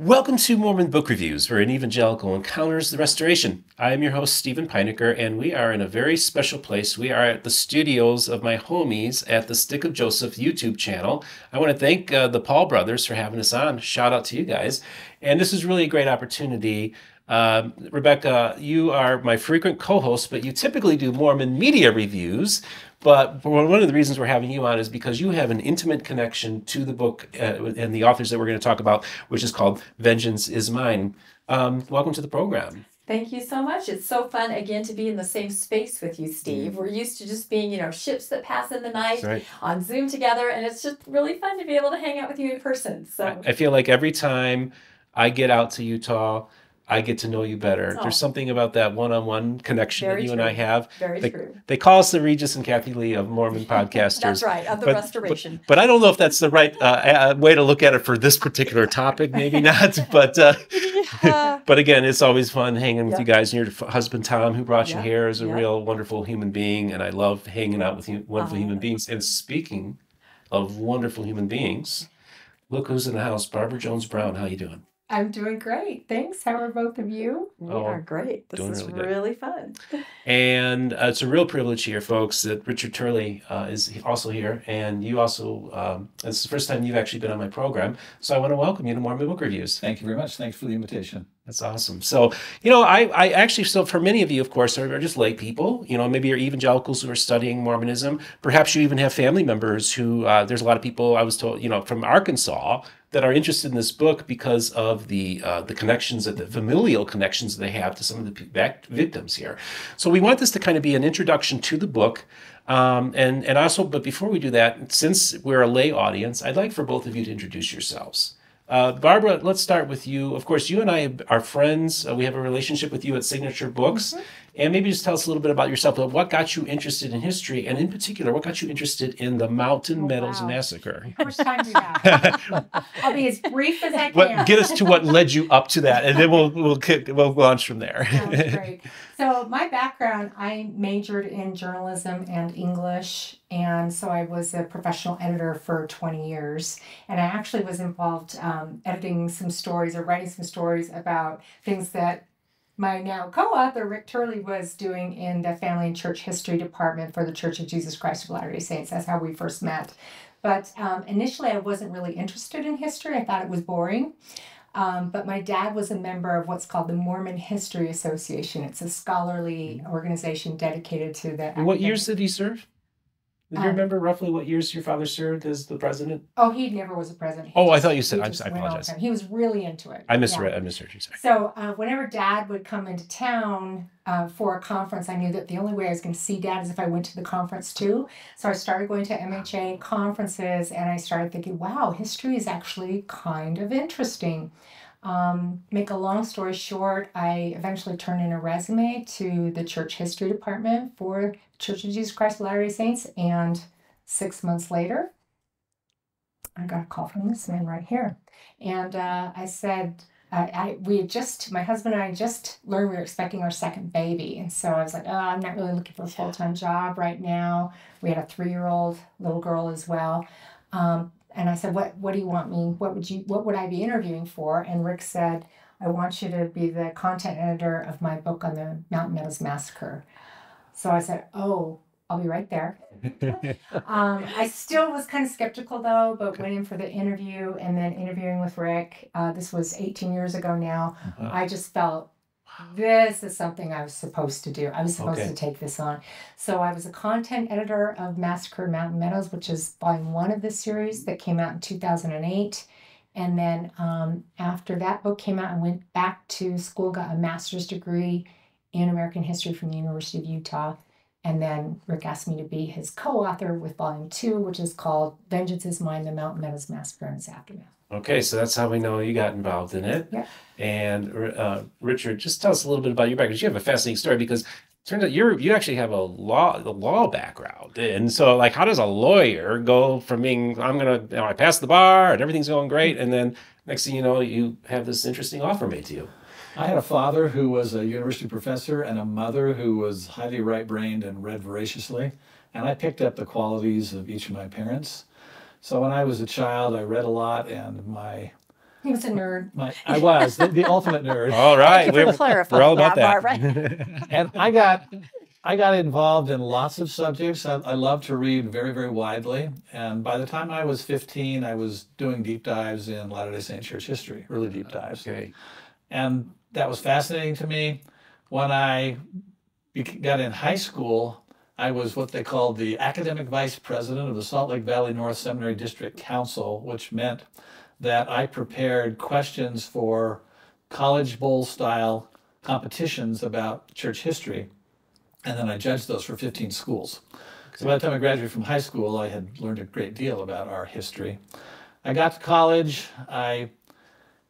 Welcome to Mormon Book Reviews, where an evangelical encounters the restoration. I am your host, Stephen Peinecker, and we are in a very special place. We are at the studios of my homies at the Stick of Joseph YouTube channel. I want to thank the Paul brothers for having us on. Shout out to you guys. And this is really a great opportunity. Rebecca, you are my frequent co-host, but you typically do Mormon media reviews. But one of the reasons we're having you on is because you have an intimate connection to the book and the authors that we're going to talk about, which is called Vengeance is Mine. Welcome to the program. Thank you so much. It's so fun, again, to be in the same space with you, Steve. We're used to just being, ships that pass in the night on Zoom together, and it's just really fun to be able to hang out with you in person. So I feel like every time I get out to Utah, I get to know you better. There's something about that one-on-one connection that you and I have. Very true. They call us the Regis and Kathy Lee of Mormon podcasters. That's right, of the restoration. But I don't know if that's the right way to look at it for this particular topic. Maybe not. But but again, it's always fun hanging with you guys. And your husband, Tom, who brought you here, is a real wonderful human being. And I love hanging out with wonderful human beings. And speaking of wonderful human beings, look who's in the house. Barbara Jones-Brown, how you doing? I'm doing great. Thanks. How are both of you? We are great. This is really fun. And it's a real privilege here, folks, that Richard Turley is also here. And you also, it's the first time you've actually been on my program. So I want to welcome you to Mormon Book Reviews. Thank you very much. Thanks for the invitation. That's awesome. So, I actually, so for many of you, of course, are just lay people, maybe you're evangelicals who are studying Mormonism. Perhaps you even have family members who, there's a lot of people I was told, from Arkansas that are interested in this book because of the connections, the familial connections they have to some of the victims here. So we want this to kind of be an introduction to the book. And also, but before we do that, since we're a lay audience, I'd like for both of you to introduce yourselves. Barbara, let's start with you. Of course, you and I are friends. We have a relationship with you at Signature Books. And maybe just tell us a little bit about yourself. What got you interested in history? And in particular, what got you interested in the Mountain Meadows Massacre? How much time do you have? I'll be as brief as I can. Get us to what led you up to that, and then we'll launch from there. Sounds great. So my background, I majored in journalism and English, and so I was a professional editor for 20 years. And I actually was involved editing some stories or writing some stories about things that my now co-author, Rick Turley, was doing in the Family and Church History Department for the Church of Jesus Christ of Latter-day Saints. That's how we first met. But initially, I wasn't really interested in history. I thought it was boring. But my dad was a member of what's called the Mormon History Association. It's a scholarly organization dedicated to the... What years did he serve? Do you remember roughly what years your father served as the president? Oh, he never was a president. I thought you said. I apologize. He was really into it. I misheard you. Sorry. So whenever Dad would come into town for a conference, I knew that the only way I was going to see Dad is if I went to the conference too. So I started going to MHA conferences, and I started thinking, wow, history is actually kind of interesting. Make a long story short, I eventually turned in a resume to the church history department for Church of Jesus Christ of Latter-day Saints, and 6 months later, I got a call from this man right here. And I said, my husband and I just learned we were expecting our second baby. And so I was like, I'm not really looking for a full-time job right now. We had a 3-year-old little girl as well. And I said, what do you want me? What would I be interviewing for? And Rick said, I want you to be the content editor of my book on the Mountain Meadows Massacre. So I said, I'll be right there. I still was kind of skeptical though, but went in for the interview, and then interviewing with Rick. This was 18 years ago now. I just felt this is something I was supposed to do. I was supposed to take this on. So I was a content editor of Massacre Mountain Meadows, which is volume 1 of this series that came out in 2008. And then after that book came out, I went back to school, got a master's degree in American history from the University of Utah. And then Rick asked me to be his co-author with volume 2, which is called Vengeance is Mine, the Mountain Meadows Massacre and its Aftermath. Okay, so that's how we know you got involved in it. Yeah. And Richard, just tell us a little bit about your background. You have a fascinating story because it turns out you actually have a law background. And so, how does a lawyer go from being, I passed the bar and everything's going great, and then next thing you know, you have this interesting offer made to you? I had a father who was a university professor and a mother who was highly right-brained and read voraciously. And I picked up the qualities of each of my parents. So when I was a child, I read a lot, and my He was a nerd. I was the ultimate nerd. All right, Thank you for clarifying we're all about that, that. And I got involved in lots of subjects. I love to read very, very widely. And by the time I was 15, I was doing deep dives in Latter-day Saint church history, really deep dives. Okay. And that was fascinating to me. When I got in high school, I was what they called the academic vice president of the Salt Lake Valley North Seminary District Council, which meant that I prepared questions for College Bowl style competitions about church history. And then I judged those for 15 schools. So by the time I graduated from high school, I had learned a great deal about our history. I got to college. I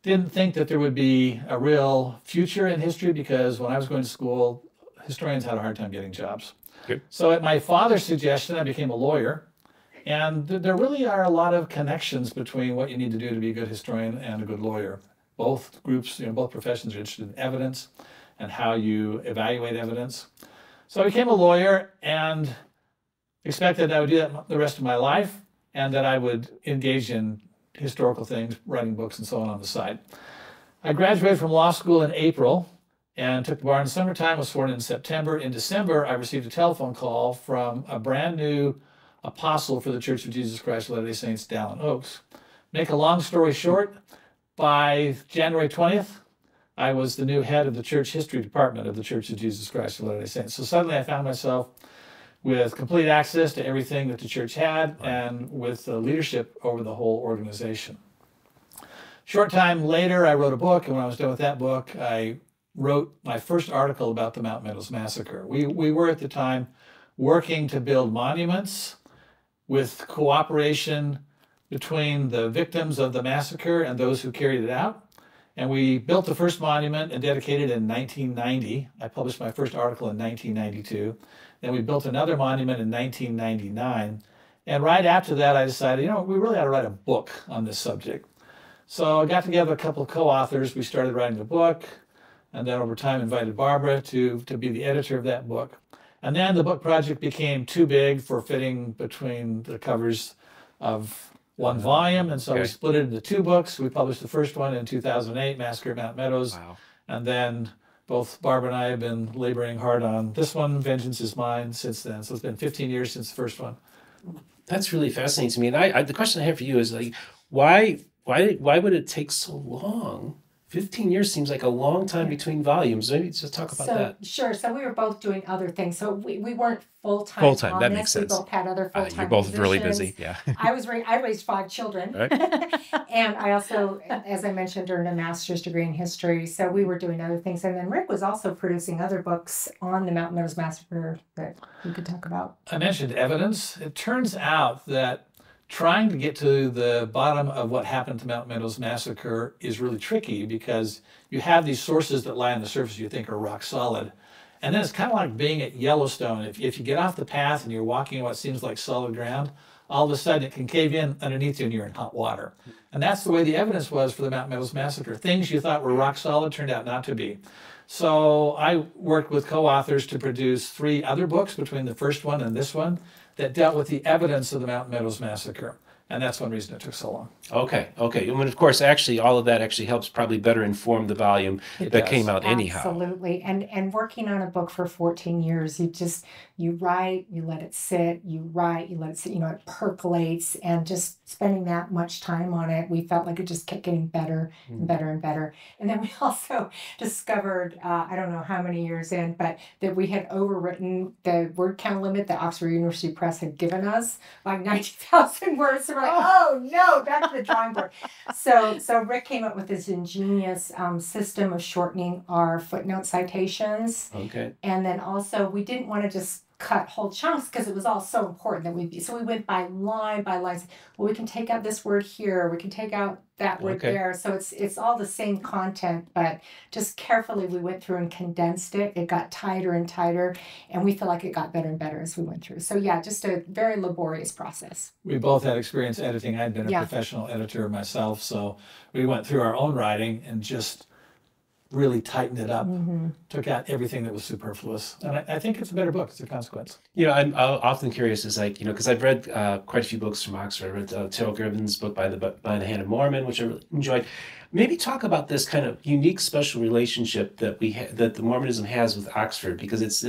didn't think that there would be a real future in history because when I was going to school, historians had a hard time getting jobs. Good. So at my father's suggestion, I became a lawyer. And there really are a lot of connections between what you need to do to be a good historian and a good lawyer. Both groups, both professions are interested in evidence and how you evaluate evidence. So I became a lawyer and expected I would do that the rest of my life and that I would engage in historical things, writing books and so on the side. I graduated from law school in April and took the bar in the summertime, was sworn in September. In December, I received a telephone call from a brand new apostle for the Church of Jesus Christ of Latter-day Saints, Dallin Oaks. Make a long story short, by January 20th, I was the new head of the church history department of the Church of Jesus Christ of Latter-day Saints. So suddenly I found myself with complete access to everything that the church had and with leadership over the whole organization. Short time later, I wrote a book, and when I was done with that book, I wrote my first article about the Mountain Meadows Massacre. We were at the time working to build monuments with cooperation between the victims of the massacre and those who carried it out. And we built the first monument and dedicated it in 1990. I published my first article in 1992. Then we built another monument in 1999. And right after that, I decided, we really ought to write a book on this subject. So I got together a couple of co-authors. We started writing the book, and then over time invited Barbara to be the editor of that book. And then the book project became too big for fitting between the covers of one volume, and so we split it into two books. We published the first one in 2008, Massacre at Mountain Meadows. Wow. And then both Barbara and I have been laboring hard on this one, Vengeance is Mine, since then. So it's been 15 years since the first one. That's really fascinating to me. And the question I have for you is why would it take so long? 15 years seems like a long time between volumes. Maybe just talk about that. Sure. So we were both doing other things. So we weren't full-time. Full-time, that makes sense. We both had other full-time You're both positions. really busy, yeah. I raised 5 children. Right. And I also, as I mentioned, earned a master's degree in history. So we were doing other things. And then Rick was also producing other books on the Mountain Meadows Massacre that we could talk about. I mentioned evidence. It turns out that trying to get to the bottom of what happened to Mountain Meadows Massacre is really tricky because you have these sources that lie on the surface you think are rock solid. And then it's kind of like being at Yellowstone. If you get off the path and you're walking on what seems like solid ground, all of a sudden it can cave in underneath you and you're in hot water. And that's the way the evidence was for the Mountain Meadows Massacre. Things you thought were rock solid turned out not to be. So I worked with co-authors to produce 3 other books between the first one and this one that dealt with the evidence of the Mountain Meadows Massacre. And that's one reason it took so long. Okay. And of course, actually, all of that actually helps probably better inform the volume that came out anyhow. Absolutely. And working on a book for 14 years, you write, you let it sit, you write, you let it sit, it percolates, and just spending that much time on it, we felt like it just kept getting better and better and better. And then we also discovered, I don't know how many years in, but that we had overwritten the word count limit that Oxford University Press had given us by 90,000 words. So we're like, oh no, back to the drawing board. So Rick came up with this ingenious system of shortening our footnote citations. Okay. And then also we didn't want to just cut whole chunks because it was all so important that we went by line. Well, we can take out this word here, we can take out that word there. So it's all the same content, but just carefully we went through and condensed it. It got tighter and tighter, and we feel like it got better and better as we went through. So yeah, just a very laborious process. We both had experience editing. I'd been a professional editor myself, so we went through our own writing and just really tightened it up, took out everything that was superfluous. And I think it's a better book as a consequence. I'm often curious is because I've read quite a few books from Oxford. I read Terrell Griven's book by the Hand of Mormon, which I really enjoyed. Maybe talk about this kind of unique special relationship that that the Mormonism has with Oxford, because it's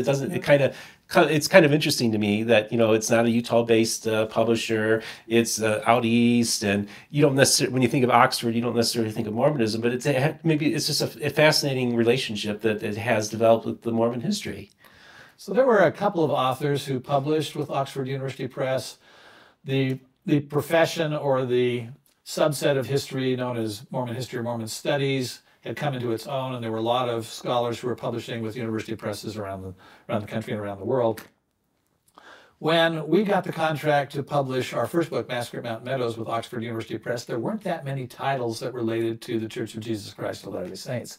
kind of interesting to me that, it's not a Utah-based publisher. It's out east, and you don't necessarily, when you think of Oxford, you don't necessarily think of Mormonism, but maybe it's just a fascinating relationship that it has developed with the Mormon history. So there were a couple of authors who published with Oxford University Press. The profession, or the subset of history known as Mormon history or Mormon studies, had come into its own, and there were a lot of scholars who were publishing with university presses around the country and around the world. When we got the contract to publish our first book, Massacre at Mountain Meadows, with Oxford University Press, there weren't that many titles that related to the Church of Jesus Christ of Latter-day Saints.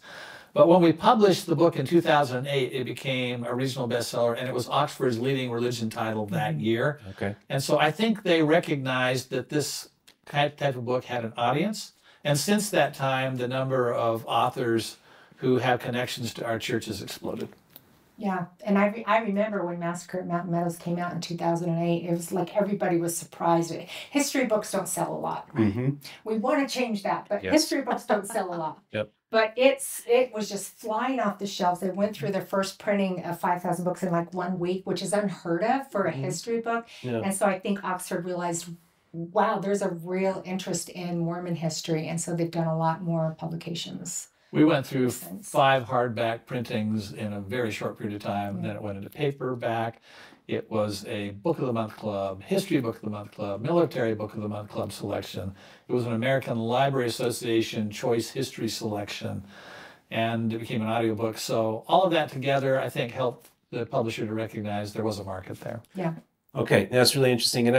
But when we published the book in 2008, it became a regional bestseller, and it was Oxford's leading religion title that year. Okay. And so I think they recognized that this type of book had an audience. And since that time, the number of authors who have connections to our church has exploded. Yeah, and I remember when Massacre at Mountain Meadows came out in 2008, it was like everybody was surprised. History books don't sell a lot. Mm-hmm. We want to change that, but Yes. history books don't sell a lot. Yep. But it was just flying off the shelves. They went through their first printing of 5,000 books in like 1 week, which is unheard of for a history book. Yeah. And so I think Oxford realized, wow, there's a real interest in Mormon history. And so they've done a lot more publications. We went through 5 hardback printings in a very short period of time. Yeah. Then it went into paperback. It was a Book of the Month Club, History Book of the Month Club, Military Book of the Month Club selection. It was an American Library Association Choice History selection, and it became an audiobook. So all of that together, I think, helped the publisher to recognize there was a market there. Yeah. Okay, that's really interesting. And,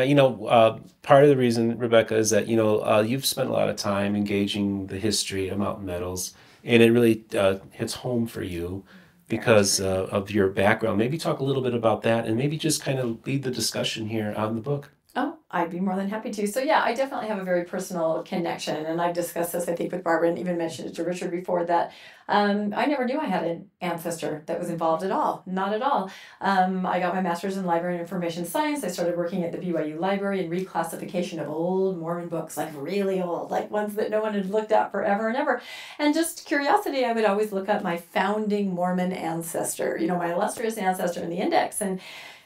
part of the reason, Rebecca, is that, you've spent a lot of time engaging the history of Mountain Meadows, and it really hits home for you because of your background. Maybe talk a little bit about that, and maybe just kind of lead the discussion here on the book. Oh, I'd be more than happy to. So yeah, I definitely have a very personal connection, and I've discussed this, I think, with Barbara, and even mentioned it to Richard before, that I never knew I had an ancestor that was involved at all. Not at all. I got my master's in library and information science. I started working at the BYU library in reclassification of old Mormon books, like really old, like ones that no one had looked at forever and ever. And just curiosity, I would always look up my founding Mormon ancestor, my illustrious ancestor in the index, and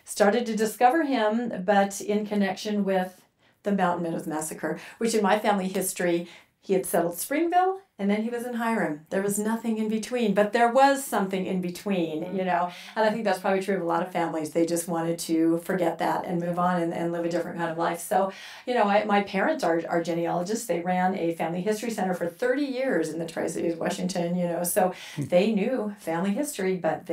started to discover him, but in connection with the Mountain Meadows Massacre, which in my family history, he had settled Springville, and then he was in Hiram. There was nothing in between, but there was something in between, and I think that's probably true of a lot of families. They just wanted to forget that and move on and live a different kind of life. So, my parents are genealogists. They ran a family history center for 30 years in the Tri-Cities of Washington, so they knew family history, but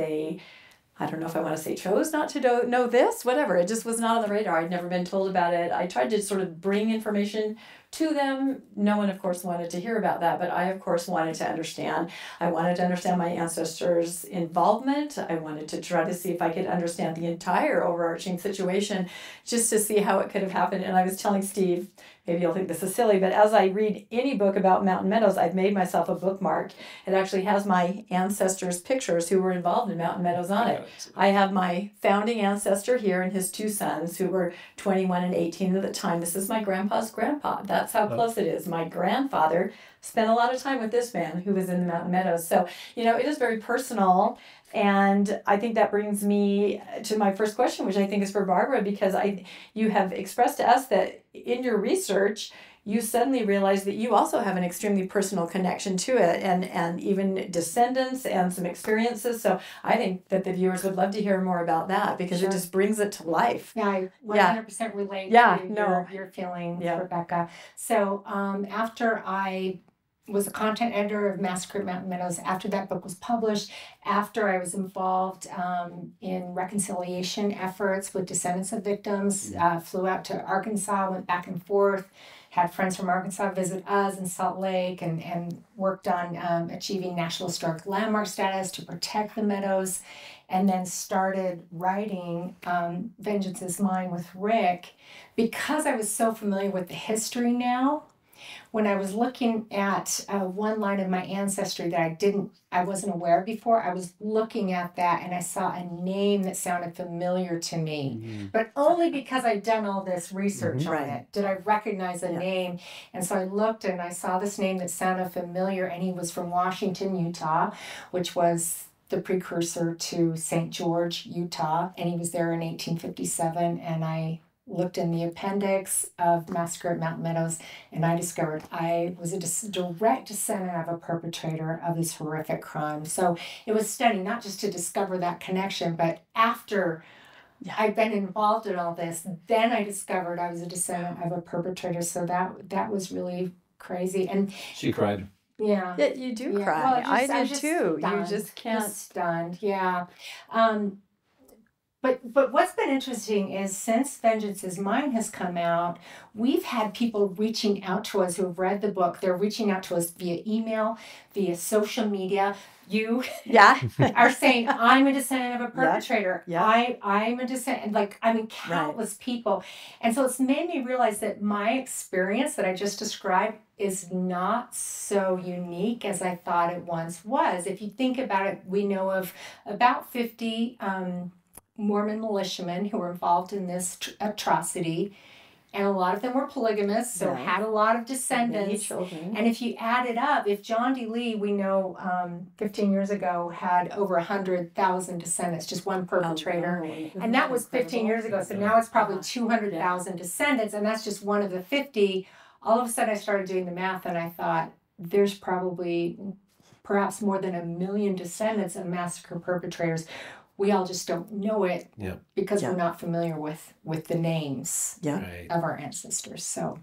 I don't know if I want to say chose not to know this, whatever. It just was not on the radar. I'd never been told about it. I tried to sort of bring information to them. No one, of course, wanted to hear about that, but I, of course, wanted to understand. I wanted to understand my ancestors' involvement. I wanted to try to see if I could understand the entire overarching situation, just to see how it could have happened. And I was telling Steve, maybe you'll think this is silly, but as I read any book about Mountain Meadows, I've made myself a bookmark. It actually has my ancestors' pictures who were involved in Mountain Meadows on it. I have my founding ancestor here and his 2 sons who were 21 and 18 at the time. This is my grandpa's grandpa. That's how close it is. My grandfather spent a lot of time with this man who was in the Mountain Meadows. So, it is very personal. And I think that brings me to my first question, which I think is for Barbara, because you have expressed to us that in your research, you suddenly realize that you also have an extremely personal connection to it, and even descendants and some experiences. So I think that the viewers would love to hear more about that, because It just brings it to life. Yeah, I 100% relate to your feelings, Rebecca. So after I was a content editor of Massacre at Mountain Meadows, after that book was published, after I was involved in reconciliation efforts with descendants of victims, flew out to Arkansas, went back and forth, had friends from Arkansas visit us in Salt Lake, and worked on achieving National Historic Landmark status to protect the meadows, and then started writing Vengeance is Mine with Rick. Because I was so familiar with the history now, when I was looking at one line of my ancestry that I wasn't aware of before, I was looking at that and I saw a name that sounded familiar to me, but only because I'd done all this research on it did I recognize the name. And so I looked and I saw this name that sounded familiar, and he was from Washington, Utah, which was the precursor to St. George, Utah, and he was there in 1857, and I looked in the appendix of Massacre at Mountain Meadows, and I discovered I was a direct descendant of a perpetrator of this horrific crime. So it was stunning, not just to discover that connection, but after I'd been involved in all this, then I discovered I was a descendant of a perpetrator. So that was really crazy. And She cried. yeah. Yeah, you do Yeah. cry. Well, I I'm did just too. stunned. You just can't. Just stunned, yeah. But what's been interesting is since Vengeance is Mine has come out, we've had people reaching out to us who have read the book. They're reaching out to us via email, via social media. You Yeah. are saying, I'm a descendant of a perpetrator. Yeah. I'm a descendant. Like, I mean, countless people. And so it's made me realize that my experience that I just described is not so unique as I thought it once was. If you think about it, we know of about 50 Mormon militiamen who were involved in this atrocity. And a lot of them were polygamous, so had a lot of descendants. Many children. And if you add it up, if John D. Lee, we know 15 years ago, had over 100,000 descendants, just one perpetrator. And that was 15 years ago, so now it's probably 200,000 descendants, and that's just one of the 50. All of a sudden I started doing the math, and I thought, there's probably perhaps more than 1 million descendants of massacre perpetrators. We all just don't know it because we're not familiar with the names of our ancestors. So,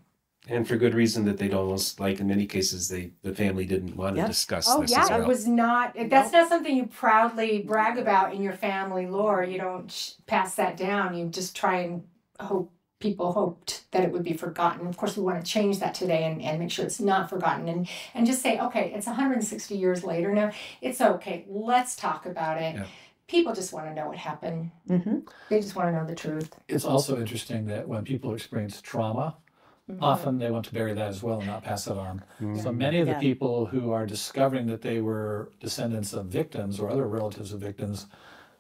and for good reason that they'd almost, like in many cases, the family didn't want to discuss this as well. It was not, that's not something you proudly brag about in your family lore. You don't pass that down. You just try and people hoped that it would be forgotten. Of course, we want to change that today and make sure it's not forgotten and just say, okay, it's 160 years later now. It's okay. Let's talk about it. Yeah. People just want to know what happened. They just want to know the truth. It's also interesting that when people experience trauma, often they want to bury that as well and not pass that on. So many of the people who are discovering that they were descendants of victims or other relatives of victims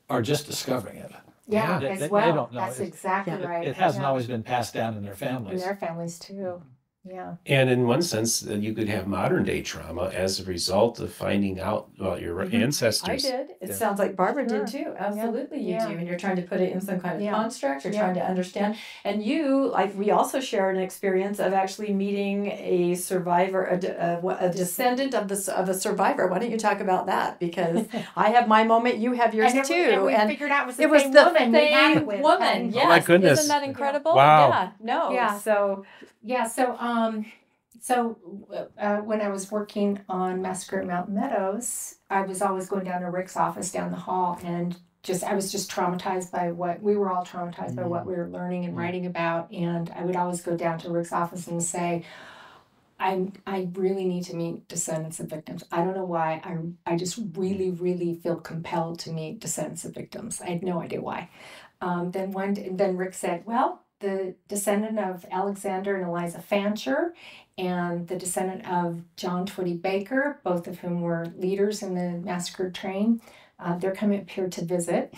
are just discovering it. Yeah, they don't know. That's exactly right. It hasn't always been passed down in their families. In their families too. Yeah. And in one sense, you could have modern day trauma as a result of finding out about your ancestors. I did. It sounds like Barbara did too. Absolutely, you do. And you're trying to put it in some kind of construct. You're trying to understand. And you, like, we also shared an experience of actually meeting a survivor, a descendant of a survivor. Why don't you talk about that? Because I have my moment, you have yours too. And we figured out it was the same woman. Yes. Oh my goodness! Isn't that incredible? Wow. Yeah. No. Yeah. So. Yeah, so when I was working on Massacre at Mountain Meadows, I was always going down to Rick's office down the hall, and I was just traumatized by we were all traumatized by what we were learning and writing about, and I would always go down to Rick's office and say, I really need to meet descendants of victims. I don't know why. I just really, really feel compelled to meet descendants of victims. I had no idea why. Then Rick said, well, the descendant of Alexander and Eliza Fancher and the descendant of John Twitty Baker, both of whom were leaders in the massacre train, they're coming up here to visit.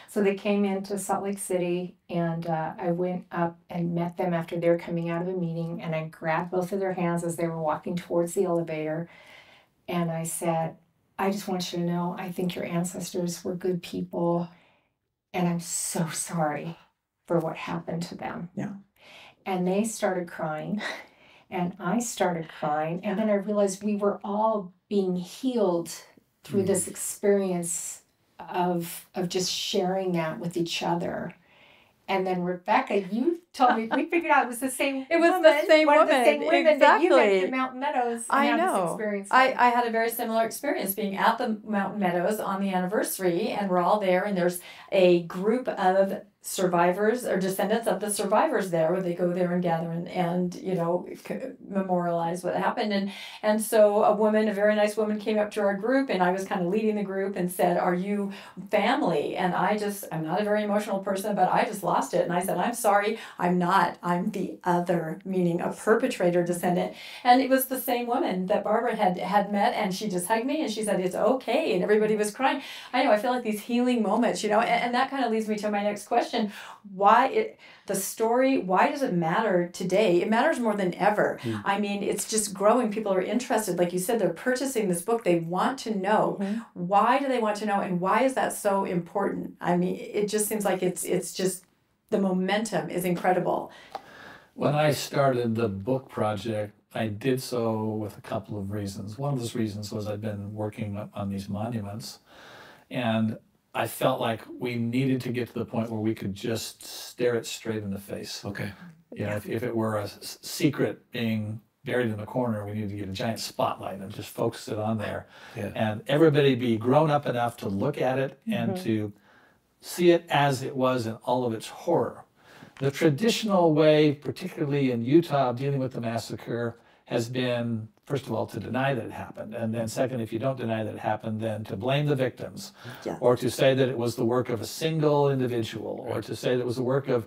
So they came into Salt Lake City, and I went up and met them after they were coming out of a meeting, and I grabbed both of their hands as they were walking towards the elevator, and I said, I just want you to know, I think your ancestors were good people, and I'm so sorry for what happened to them. Yeah. And they started crying, and I started crying, and then I realized we were all being healed through this experience of just sharing that with each other. And then Rebecca, you told me, we figured out it was the same It was woman, the same one woman. of the same women that you met Exactly. in Mountain Meadows. I and had know. This experience. I had a very similar experience being at the Mountain Meadows on the anniversary, and we're all there, and there's a group of survivors or descendants of the survivors there, where they go there and gather and memorialize what happened. And so a very nice woman came up to our group, and I was kind of leading the group and said, "Are you family?" And I'm not a very emotional person, but I just lost it. And I said, "I'm sorry, I'm not. I'm the other," meaning a perpetrator descendant. And it was the same woman that Barbara had met, and she just hugged me and she said, "It's okay." And everybody was crying. I know, I feel like these healing moments, and that kind of leads me to my next question. Why does it matter today? It matters more than ever. I mean, it's just growing. People are interested. Like you said, they're purchasing this book. They want to know. Why do they want to know? And why is that so important? I mean, it just seems like it's just, the momentum is incredible. When I started the book project, I did so with a couple of reasons. One of those reasons was I'd been working on these monuments, and I felt like we needed to get to the point where we could just stare it straight in the face. Okay. If it were a secret being buried in the corner, we needed to get a giant spotlight and just focus it on there. Yeah. And everybody be grown up enough to look at it and to see it as it was in all of its horror. The traditional way, particularly in Utah, of dealing with the massacre has been, first of all, to deny that it happened. And then second, if you don't deny that it happened, then to blame the victims. Yeah. Or to say that it was the work of a single individual, or to say that it was the work of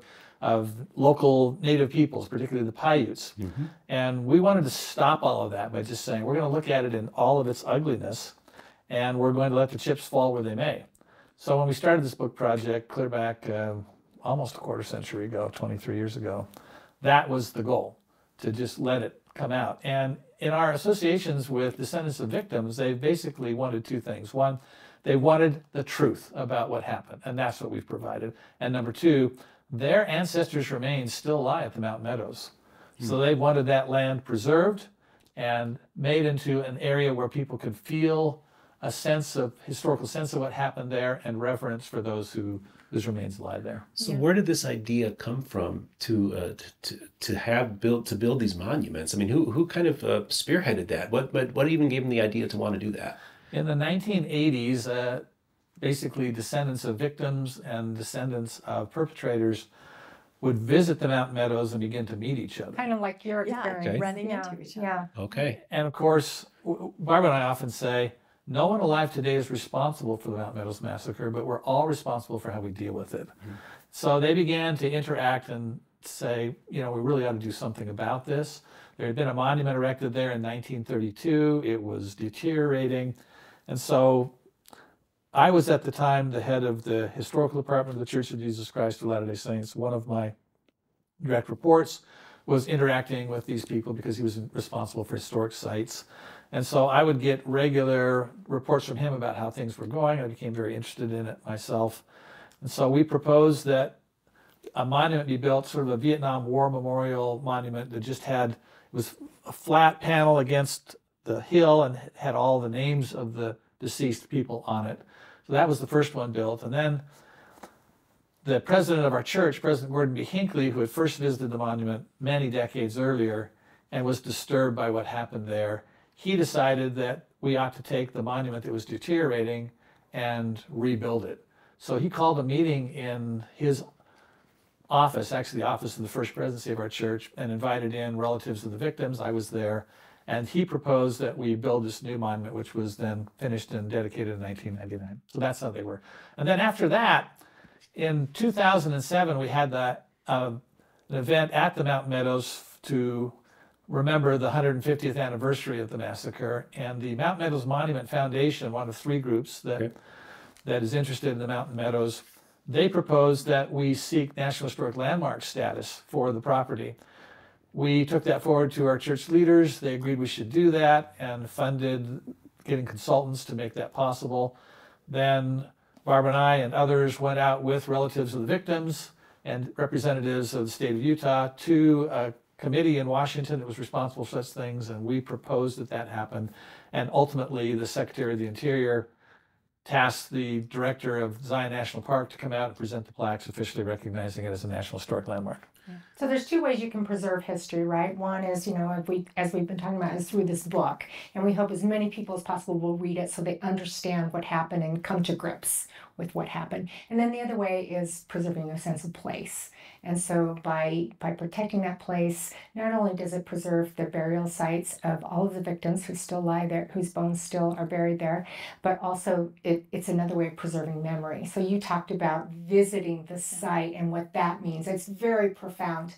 local native peoples, particularly the Paiutes. And we wanted to stop all of that by just saying, we're going to look at it in all of its ugliness, and we're going to let the chips fall where they may. So when we started this book project, clear back almost a quarter century ago, 23 years ago, that was the goal, to just let it come out. And in our associations with descendants of victims, they basically wanted two things. One, they wanted the truth about what happened, and that's what we've provided. And number two, their ancestors' remains still lie at the Mountain Meadows. So they wanted that land preserved and made into an area where people could feel a historical sense of what happened there, and reverence for those whose remains lie there. So where did this idea come from to build these monuments? I mean, who kind of spearheaded that? What even gave them the idea to want to do that? In the 1980s, basically descendants of victims and descendants of perpetrators would visit the Mountain Meadows and begin to meet each other. Kind of like your experience. Okay. Running into each other. Yeah. Okay. And of course, Barbara and I often say, no one alive today is responsible for the Mountain Meadows Massacre, but we're all responsible for how we deal with it. So they began to interact and say, we really ought to do something about this. There had been a monument erected there in 1932. It was deteriorating. And so I was at the time the head of the historical department of the Church of Jesus Christ of Latter-day Saints. One of my direct reports was interacting with these people because he was responsible for historic sites. And so I would get regular reports from him about how things were going. I became very interested in it myself. And so we proposed that a monument be built, sort of a Vietnam War memorial monument that just it was a flat panel against the hill and had all the names of the deceased people on it. So that was the first one built. And then the president of our church, President Gordon B. Hinckley, who had first visited the monument many decades earlier and was disturbed by what happened there, he decided that we ought to take the monument that was deteriorating and rebuild it. So he called a meeting in his office, actually the office of the First Presidency of our church, and invited in relatives of the victims. I was there. And he proposed that we build this new monument, which was then finished and dedicated in 1999. So that's how they were. And then after that, in 2007, we had an event at the Mountain Meadows to remember the 150th anniversary of the massacre. And the Mountain Meadows Monument Foundation, one of three groups that is interested in the Mountain Meadows, they proposed that we seek National Historic Landmark status for the property. We took that forward to our church leaders. They agreed we should do that and funded getting consultants to make that possible. Then Barbara and I and others went out with relatives of the victims and representatives of the state of Utah to a committee in Washington that was responsible for such things, and we proposed that happened. And ultimately, the Secretary of the Interior tasked the director of Zion National Park to come out and present the plaques, officially recognizing it as a National Historic Landmark. So there's two ways you can preserve history, right? One is, as we've been talking about, is through this book. And we hope as many people as possible will read it so they understand what happened and come to grips with what happened. And then the other way is preserving a sense of place. And so by protecting that place, not only does it preserve the burial sites of all of the victims who still lie there, whose bones still are buried there, but also it's another way of preserving memory. So you talked about visiting the site and what that means. It's very profound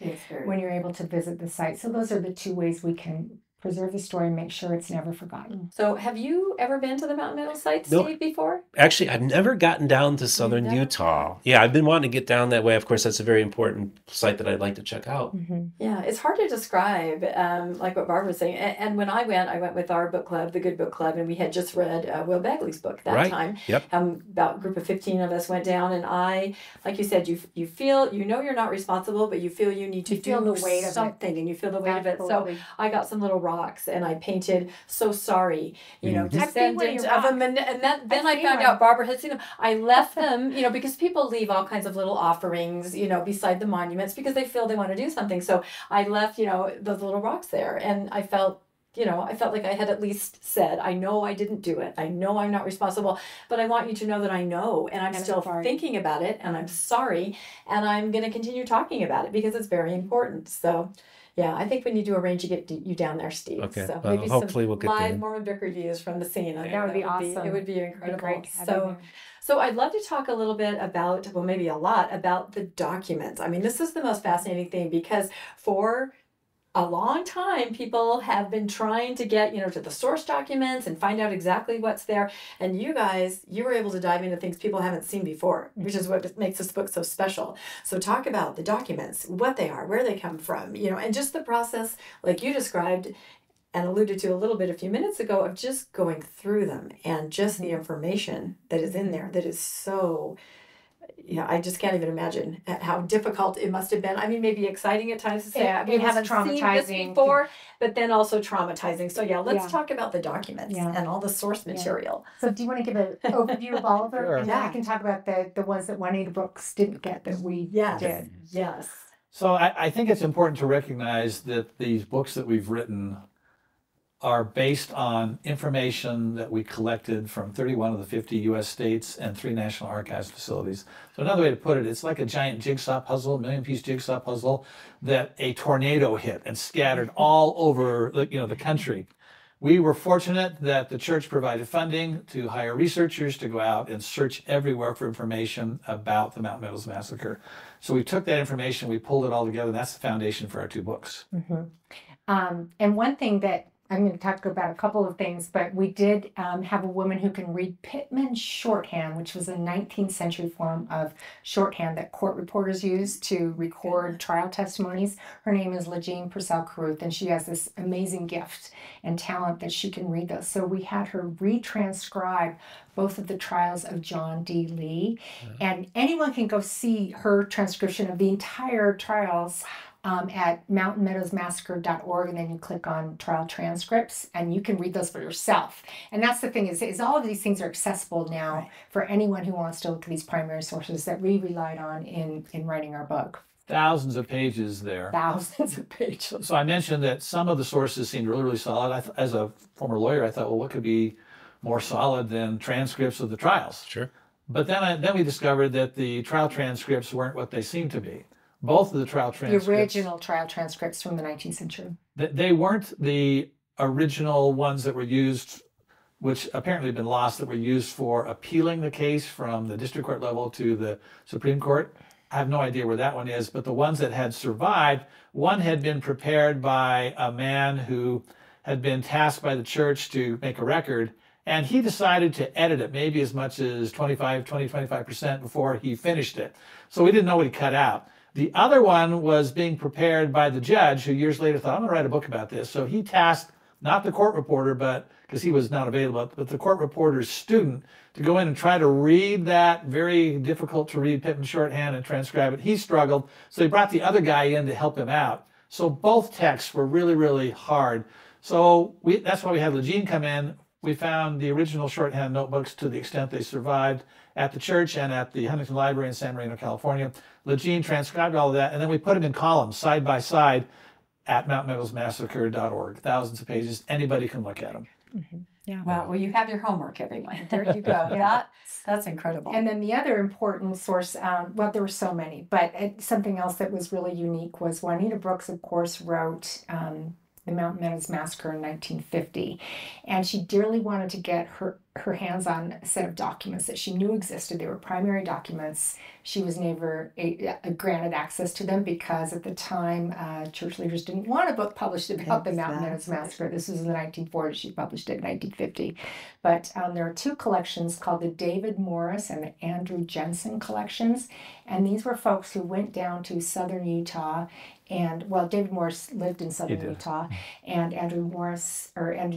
when you're able to visit the site. So those are the two ways we can preserve the story and make sure it's never forgotten. So have you ever been to the Mountain Meadows site, Nope. Steve, before? Actually, I've never gotten down to southern Utah. Yeah, I've been wanting to get down that way. Of course, that's a very important site that I'd like to check out. Yeah, it's hard to describe, like what Barbara was saying. And when I went with our book club, the Good Book Club, and we had just read Will Begley's book that time. Yep. About a group of 15 of us went down, and I, like you said, you feel, you're not responsible, but you feel you need to feel do the weight of something, and you feel the weight of it. So I got some little rocks, and I painted "So Sorry," descendant of them, and then I found out Barbara had seen them. I left them, because people leave all kinds of little offerings, beside the monuments because they feel they want to do something. So I left, those little rocks there, and I felt like I had at least said, I know I didn't do it. I know I'm not responsible, but I want you to know that I know, and I'm still thinking about it, and I'm sorry, and I'm going to continue talking about it because it's very important. So, yeah, I think we need to arrange to get you down there, Steve. Okay, so well, maybe hopefully we'll get live there. Mormon Book Reviews from the scene. That would be awesome. It would be incredible. Great. So I'd love to talk a little bit about, well, maybe a lot about the documents. I mean, this is the most fascinating thing because for a long time, people have been trying to get, to the source documents and find out exactly what's there. And you guys, you were able to dive into things people haven't seen before, which is what makes this book so special. So talk about the documents, what they are, where they come from, and just the process, like you described and alluded to a little bit a few minutes ago, of just going through them and just the information that is in there that is so... Yeah, I just can't even imagine how difficult it must have been. I mean, maybe exciting at times to say, we haven't seen this before, but then also traumatizing. So yeah, let's talk about the documents and all the source material. So do you want to give an overview of all of them? Sure. And then I can talk about the ones that Juanita Brooks didn't get that we did. Yes. So I think it's important to recognize that these books that we've written are based on information that we collected from 31 of the 50 U.S. states and 3 National Archives facilities. So another way to put it, it's like a giant jigsaw puzzle, million-piece jigsaw puzzle that a tornado hit and scattered all over the country. We were fortunate that the church provided funding to hire researchers to go out and search everywhere for information about the Mountain Meadows Massacre. So we took that information, we pulled it all together, and that's the foundation for our 2 books. And one thing that I'm going to talk about a couple of things, but we did have a woman who can read Pitman shorthand, which was a 19th century form of shorthand that court reporters used to record trial testimonies. Her name is Legine Purcell Caruth, and she has this amazing gift and talent that she can read those. So we had her retranscribe both of the trials of John D. Lee, and anyone can go see her transcription of the entire trials at mountainmeadowsmassacre.org, and then you click on trial transcripts and you can read those for yourself. And that's the thing is all of these things are accessible now for anyone who wants to look at these primary sources that we relied on in writing our book. Thousands of pages there. Thousands of pages. So I mentioned that some of the sources seemed really, really solid. As a former lawyer, I thought, well, what could be more solid than transcripts of the trials? Sure. But then we discovered that the trial transcripts weren't what they seemed to be. Both of the trial transcripts. The original trial transcripts from the 19th century. They weren't the original ones that were used, which apparently have been lost, that were used for appealing the case from the district court level to the Supreme Court. I have no idea where that one is, but the ones that had survived, one had been prepared by a man who had been tasked by the church to make a record, and he decided to edit it maybe as much as 25% before he finished it. So we didn't know what he cut out. The other one was being prepared by the judge, who years later thought, I'm going to write a book about this. So he tasked not the court reporter, but because he was not available, but the court reporter's student to go in and try to read that very difficult to read Pitman shorthand and transcribe it. He struggled, so he brought the other guy in to help him out. So both texts were really, really hard. So that's why we had Legine come in. We found the original shorthand notebooks, to the extent they survived, at the church and at the Huntington Library in San Marino, California. Legine transcribed all of that, and then we put them in columns, side by side, at mountainmeadowsmassacre.org. Thousands of pages. Anybody can look at them. Yeah. Wow. Well, you have your homework, everyone. There you go. That's incredible. And then the other important source, well, there were so many, but something else that was really unique was Juanita Brooks, of course, wrote the Mountain Meadows Massacre in 1950. And she dearly wanted to get her hands on a set of documents that she knew existed. They were primary documents. She was never granted access to them because at the time, church leaders didn't want a book published about the Mountain Meadows Massacre. This was in the 1940s. She published it in 1950. But there are two collections called the David Morris and the Andrew Jensen collections. And these were folks who went down to southern Utah. And well, David Morris lived in southern Utah, and Andrew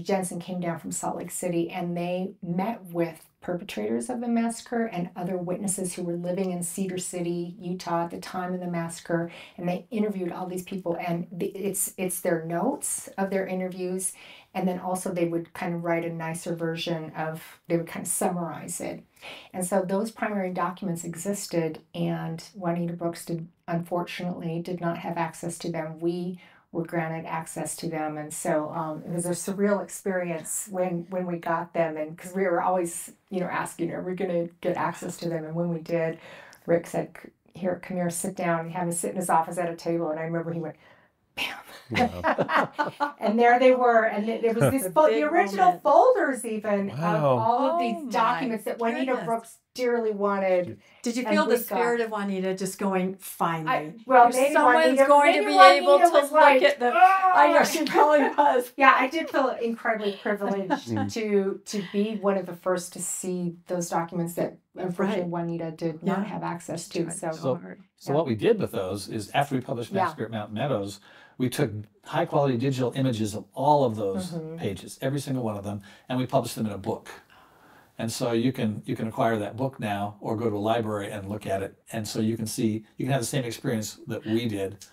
Jensen came down from Salt Lake City, and they met with perpetrators of the massacre and other witnesses who were living in Cedar City, Utah at the time of the massacre, and they interviewed all these people, and it's their notes of their interviews, and then also they would kind of write a nicer version they would kind of summarize it. And so those primary documents existed, and Juanita Brooks unfortunately did not have access to them. We were granted access to them, and so it was a surreal experience when we got them, and because we were always asking, are we going to get access to them? And when we did, Rick said, "Here, come here, sit down." And he had me sit in his office at a table, and I remember he went, "Bam." Wow. And there they were, and it was the original moment. Folders even of Wow. all of Oh these my documents that Juanita goodness. Brooks dearly wanted. Did you And feel we the spirit of Juanita just going, finally? Well, maybe someone's Juanita, going to maybe be able Juanita to was look like, at the. "Ah!" I know she probably was. Yeah, I did feel incredibly privileged to be one of the first to see those documents that unfortunately Right. Juanita did not have access to. So what we did with those is after we published Massacre at Mountain Meadows, we took high quality digital images of all of those pages, every single one of them, and we published them in a book. And so you can acquire that book now or go to a library and look at it. And so you can have the same experience that we did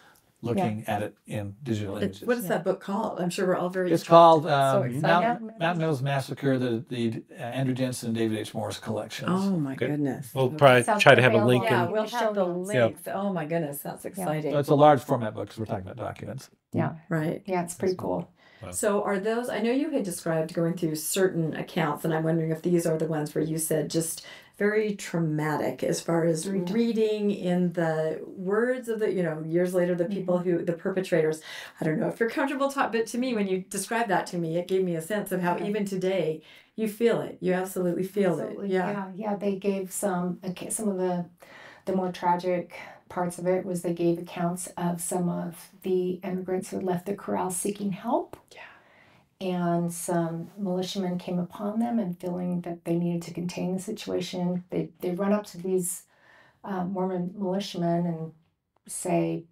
looking at it in digital images. What is that book called? I'm sure we're all very. It's called excited. Mountain Meadows Massacre, the Andrew Jensen and David H. Morris collections. Oh my Good. goodness. We'll probably Sounds try to have a available. link. Yeah, in. we'll have the notes. links. Oh my goodness, that's exciting. So it's a large format book because we're talking about documents. Yeah, Right. yeah, it's pretty cool. So are those, I know you had described going through certain accounts, and I'm wondering if these are the ones where you said just very traumatic as far as reading in the words of the, years later, the people the perpetrators. I don't know if you're comfortable talking, but to me, when you described that to me, it gave me a sense of how even today you feel it. You absolutely feel it. Yeah. Yeah. They gave some of the more tragic parts of it was they gave accounts of some of the immigrants who had left the corral seeking help. Yeah. And some militiamen came upon them and feeling that they needed to contain the situation. They run up to these Mormon militiamen and say,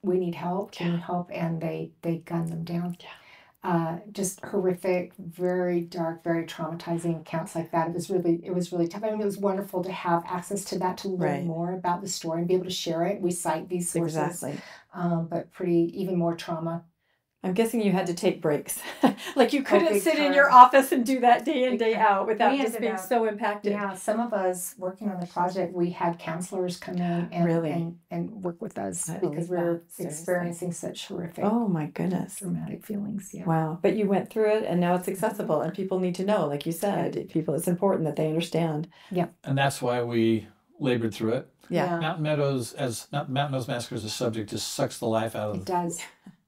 "We need help. Can you help?" And they gun them down. Yeah. Just horrific, very dark, very traumatizing accounts like that. It was really tough. I mean, it was wonderful to have access to that, to learn more about the story and be able to share it. We cite these sources, Exactly. But even more trauma. I'm guessing you had to take breaks. Like you couldn't big sit in time. your office and do that day in, day out without We just ended being up- so impacted. Yeah, some of us working on the project, we had counselors come in and Really? and work with us I because believe we were that, seriously. experiencing such horrific, Oh my goodness. dramatic feelings. Yeah. Wow. But you went through it and now it's accessible and people need to know, like you said, it's important that they understand. And that's why we labored through it. Yeah. Mountain Meadows Massacre as a subject just sucks the life out It of does.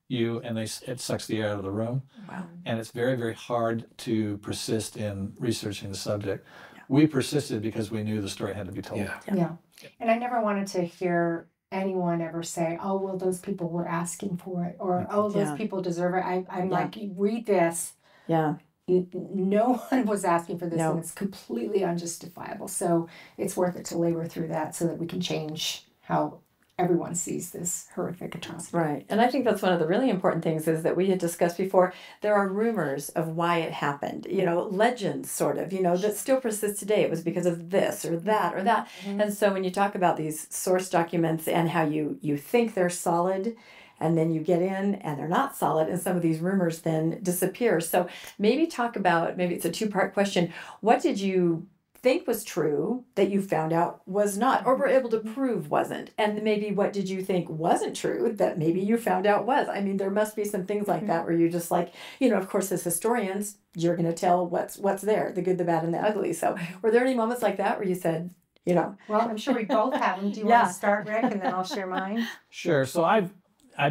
you, and it sucks the air out of the room. Wow. And it's very, very hard to persist in researching the subject. We persisted because we knew the story had to be told. Yeah. And I never wanted to hear anyone ever say, "Oh, well, those people were asking for it," or "Oh, those people deserve it." I'm like, read this. Yeah. No one was asking for this, No. and it's completely unjustifiable. So it's worth it to labor through that so that we can change how everyone sees this horrific atrocity. Right. And I think that's one of the really important things is that we had discussed before. There are rumors of why it happened, legends sort of, that still persist today. It was because of this or that or that. And so when you talk about these source documents and how you think they're solid, and then you get in and they're not solid, and some of these rumors then disappear. So maybe talk about, maybe it's a two-part question. What did you think was true that you found out was not, or were able to prove wasn't? And maybe what did you think wasn't true that maybe you found out was? I mean, there must be some things like that where you're just like, you know, of course, as historians, you're going to tell what's there, the good, the bad, and the ugly. So were there any moments like that where you said, you know? Well, I'm sure we both have them. Do you want to start, Rick, and then I'll share mine? Sure. So I've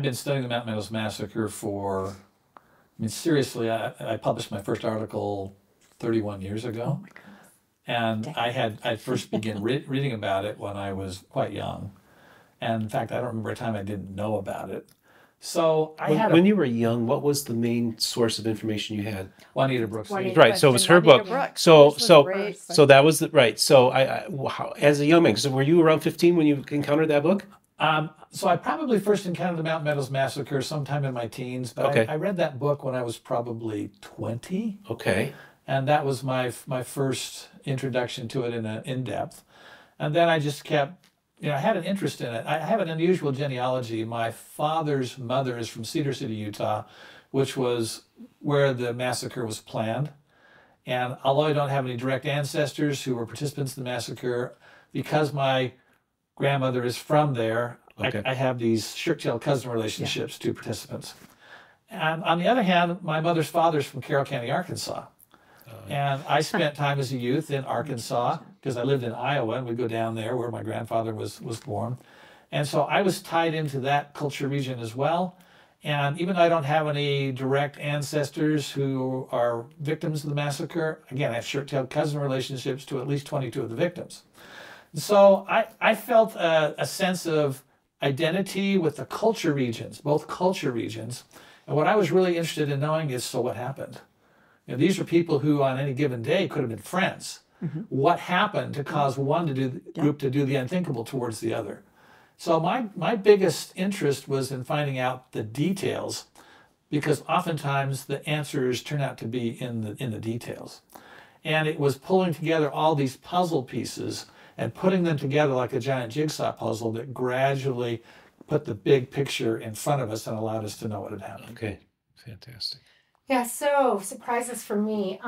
been studying the Mountain Meadows Massacre for, I mean, seriously, I published my first article 31 years ago. Oh my goodness. And I first began reading about it when I was quite young. And in fact, I don't remember a time I didn't know about it. So when you were young, what was the main source of information you had? Juanita Brooks. Right, so it was her book. So that was right. So as a young man, so were you around 15 when you encountered that book? So I probably first encountered the Mountain Meadows Massacre sometime in my teens, but I read that book when I was probably 20. Okay. And that was my first introduction to it in depth. And then I just kept, you know, I had an interest in it. I have an unusual genealogy. My father's mother is from Cedar City, Utah, which was where the massacre was planned. And although I don't have any direct ancestors who were participants in the massacre, because my grandmother is from there, I have these shirt-tail cousin relationships to participants. And on the other hand, my mother's father's from Carroll County, Arkansas. And I spent time as a youth in Arkansas because I lived in Iowa and we'd go down there where my grandfather was born. And so I was tied into that culture region as well. And even though I don't have any direct ancestors who are victims of the massacre, again, I have shirt-tailed cousin relationships to at least 22 of the victims. So I felt a sense of identity with the culture regions, both culture regions. And what I was really interested in knowing is, so what happened? You know, these are people who on any given day could have been friends. What happened to cause one group to do the unthinkable towards the other? So my biggest interest was in finding out the details, because oftentimes the answers turn out to be in the details. And it was pulling together all these puzzle pieces and putting them together like a giant jigsaw puzzle that gradually put the big picture in front of us and allowed us to know what had happened. Okay, fantastic. Yeah, so surprises for me.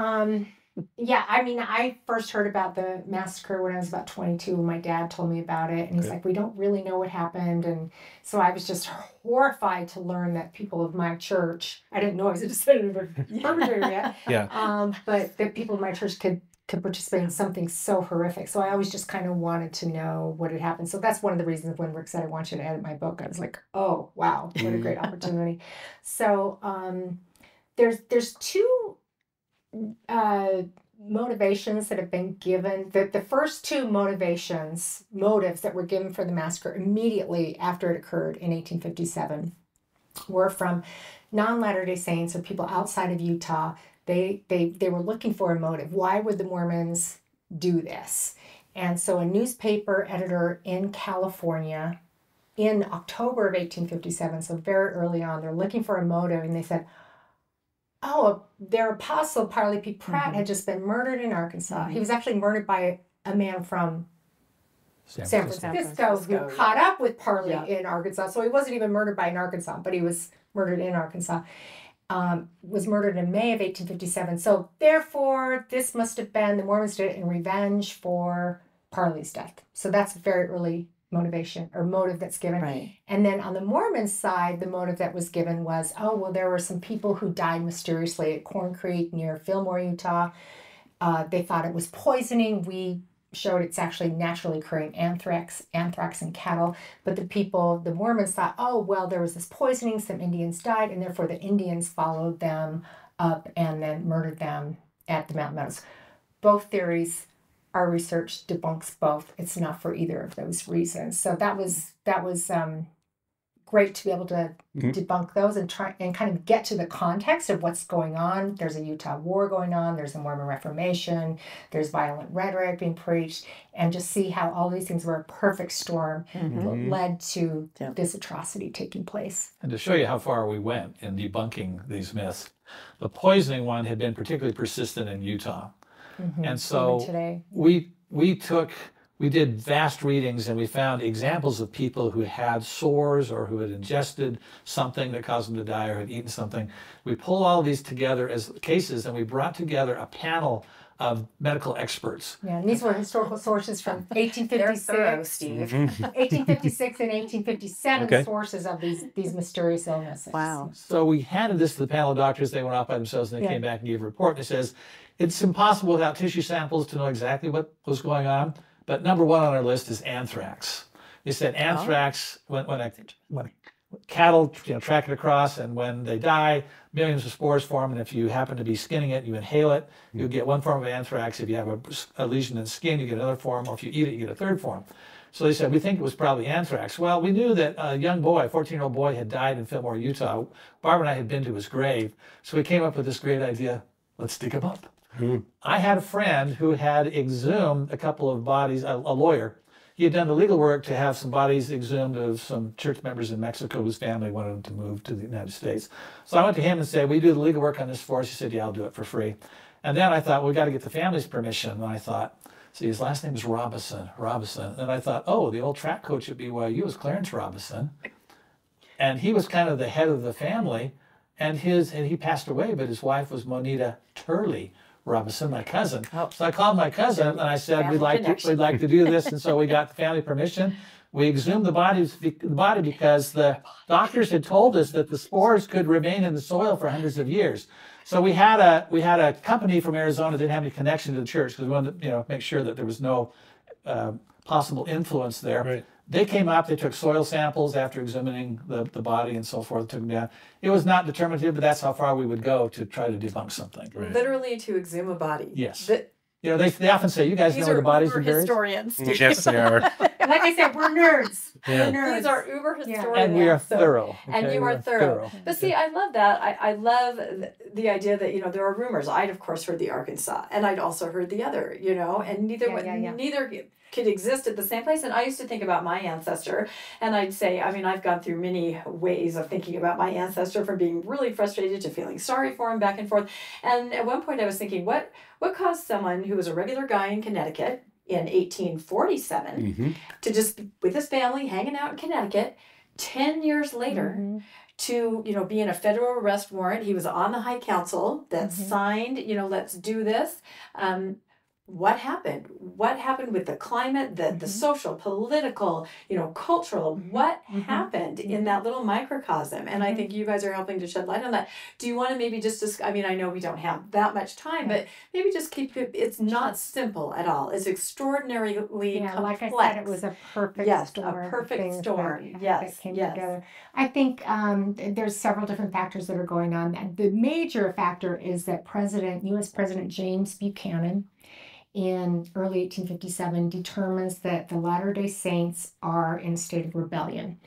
Yeah, I mean, I first heard about the massacre when I was about 22. My dad told me about it, and he's like, we don't really know what happened. And so I was just horrified to learn that people of my church, I didn't know I was a descendant of a perpetrator yet, but that people of my church could participate in something so horrific. So I always just kind of wanted to know what had happened. So that's one of the reasons when Rick said, I want you to edit my book, I was like, oh, wow, what a great opportunity. So there's two motivations that have been given. The first two motives that were given for the massacre immediately after it occurred in 1857 were from non-Latter-day Saints or people outside of Utah. They were looking for a motive. Why would the Mormons do this? And so a newspaper editor in California in October of 1857, so very early on, they're looking for a motive, and they said, oh, their apostle, Parley P. Pratt, had just been murdered in Arkansas. He was actually murdered by a man from San Francisco who caught up with Parley in Arkansas. So he wasn't even murdered by an Arkansas, but he was murdered in Arkansas. Was murdered in May of 1857. So therefore, this must have been, the Mormons did it in revenge for Parley's death. So that's very early motivation or motive that's given. Right. And then on the Mormon side, the motive that was given was, oh, well, there were some people who died mysteriously at Corn Creek near Fillmore, Utah. They thought it was poisoning. We showed it's actually naturally occurring anthrax in cattle. But the Mormons thought, oh, well, there was this poisoning, some Indians died, and therefore the Indians followed them up and then murdered them at the Mountain Meadows. Both theories, our research debunks both. It's not for either of those reasons. So that was great to be able to debunk those and try and kind of get to the context of what's going on. There's a Utah war going on. There's a Mormon Reformation. There's violent rhetoric being preached, and just see how all these things were a perfect storm that led to this atrocity taking place. And to show you how far we went in debunking these myths, the poisoning one had been particularly persistent in Utah. And so we did vast readings, and we found examples of people who had sores or who had ingested something that caused them to die or had eaten something. We pulled all these together as cases, and we brought together a panel of medical experts. Yeah, and these were historical sources from 1856, thorough, Steve. 1856 and 1857 Okay. sources of these mysterious illnesses. Wow. So we handed this to the panel of doctors. They went off by themselves and they Yeah. came back and gave a report. And it says, it's impossible without tissue samples to know exactly what was going on. But number one on our list is anthrax. They said anthrax, when cattle track it across, and when they die, millions of spores form, and if you happen to be skinning it, you inhale it, you get one form of anthrax. If you have a lesion in the skin, you get another form, or if you eat it, you get a third form. So they said, we think it was probably anthrax. Well, we knew that a young boy, a 14-year-old boy, had died in Fillmore, Utah. Barbara and I had been to his grave, so we came up with this great idea, let's dig him up. I had a friend who had exhumed a couple of bodies, a lawyer. He had done the legal work to have some bodies exhumed of some church members in Mexico whose family wanted him to move to the United States. So I went to him and said, will you do the legal work on this for us? He said, yeah, I'll do it for free. And then I thought, well, we got to get the family's permission. And I thought, see, his last name is Robison. And I thought, oh, the old track coach at BYU was Clarence Robison. And he was kind of the head of the family. And he passed away, but his wife was Monita Turley Robinson, my cousin. Oh. So I called my cousin and I said, we'd like to do this. And so we got the family permission. We exhumed the body because the doctors had told us that the spores could remain in the soil for hundreds of years. So we had a company from Arizona that didn't have any connection to the church because we wanted to make sure that there was no possible influence there. Right. They came up, they took soil samples after examining the body and so forth, took them down. It was not determinative, but that's how far we would go to try to debunk something. Right. Literally to exhume a body. Yes. The, They often say, you guys know these where are the bodies uber are buried? historians. Yes, they are. Like I said, we're nerds. Yeah. We're nerds. These are uber historians. And we are So- thorough. And okay? you We are thorough. But see, I love that. I love the idea that, there are rumors. I'd, of course, heard the Arkansas, and I'd also heard the other, and neither could exist at the same place. And I used to think about my ancestor, and I'd say, I've gone through many ways of thinking about my ancestor, from being really frustrated to feeling sorry for him, back and forth. And at one point I was thinking, what caused someone who was a regular guy in Connecticut in 1847 to just, with his family, hanging out in Connecticut, 10 years later, to, be in a federal arrest warrant. He was on the High Council that signed, let's do this. What happened? What happened with the climate, the social, political, cultural? What happened in that little microcosm? And I think you guys are helping to shed light on that. Do you want to maybe just I know we don't have that much time, but maybe just keep it. It's not simple at all. It's extraordinarily complex. Like I said, it was a perfect storm. A perfect storm. Yes, that came together. I think there's several different factors that are going on. The major factor is that U.S. President James Buchanan, in early 1857, determines that the Latter-day Saints are in a state of rebellion.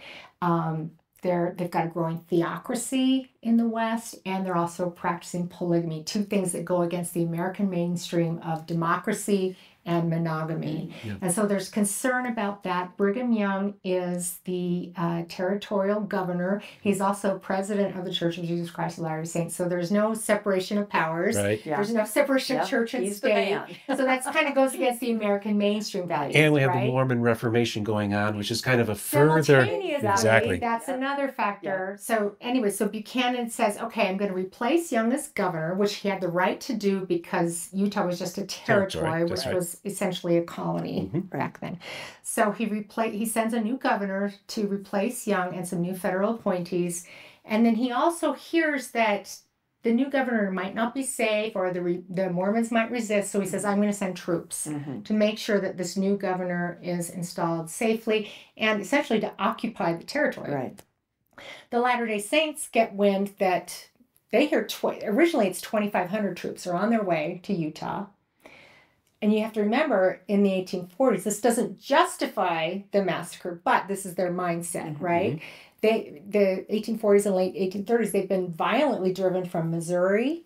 They've got a growing theocracy in the West, and they're also practicing polygamy, two things that go against the American mainstream of democracy and monogamy. And so there's concern about that. Brigham Young is the territorial governor. He's also president of the Church of Jesus Christ of Latter-day Saints. So there's no separation of powers. Right. Yeah. There's no separation of church and He's the state. man. So that's kind of goes against the American mainstream values. And we have the right? Mormon Reformation going on, which is kind of a further. Simultaneously, Exactly. that's another factor. So anyway, so Buchanan says, okay, I'm going to replace Young as governor, which he had the right to do because Utah was just a territory, which that's right. was essentially a colony back then. So he sends a new governor to replace Young and some new federal appointees. And then he also hears that the new governor might not be safe, or the Mormons might resist. So he says, I'm going to send troops to make sure that this new governor is installed safely and essentially to occupy the territory. Right. The Latter-day Saints get wind that they hear, originally it's 2,500 troops are on their way to Utah. And you have to remember, in the 1840s, this doesn't justify the massacre, but this is their mindset, right? The 1840s and late 1830s, they've been violently driven from Missouri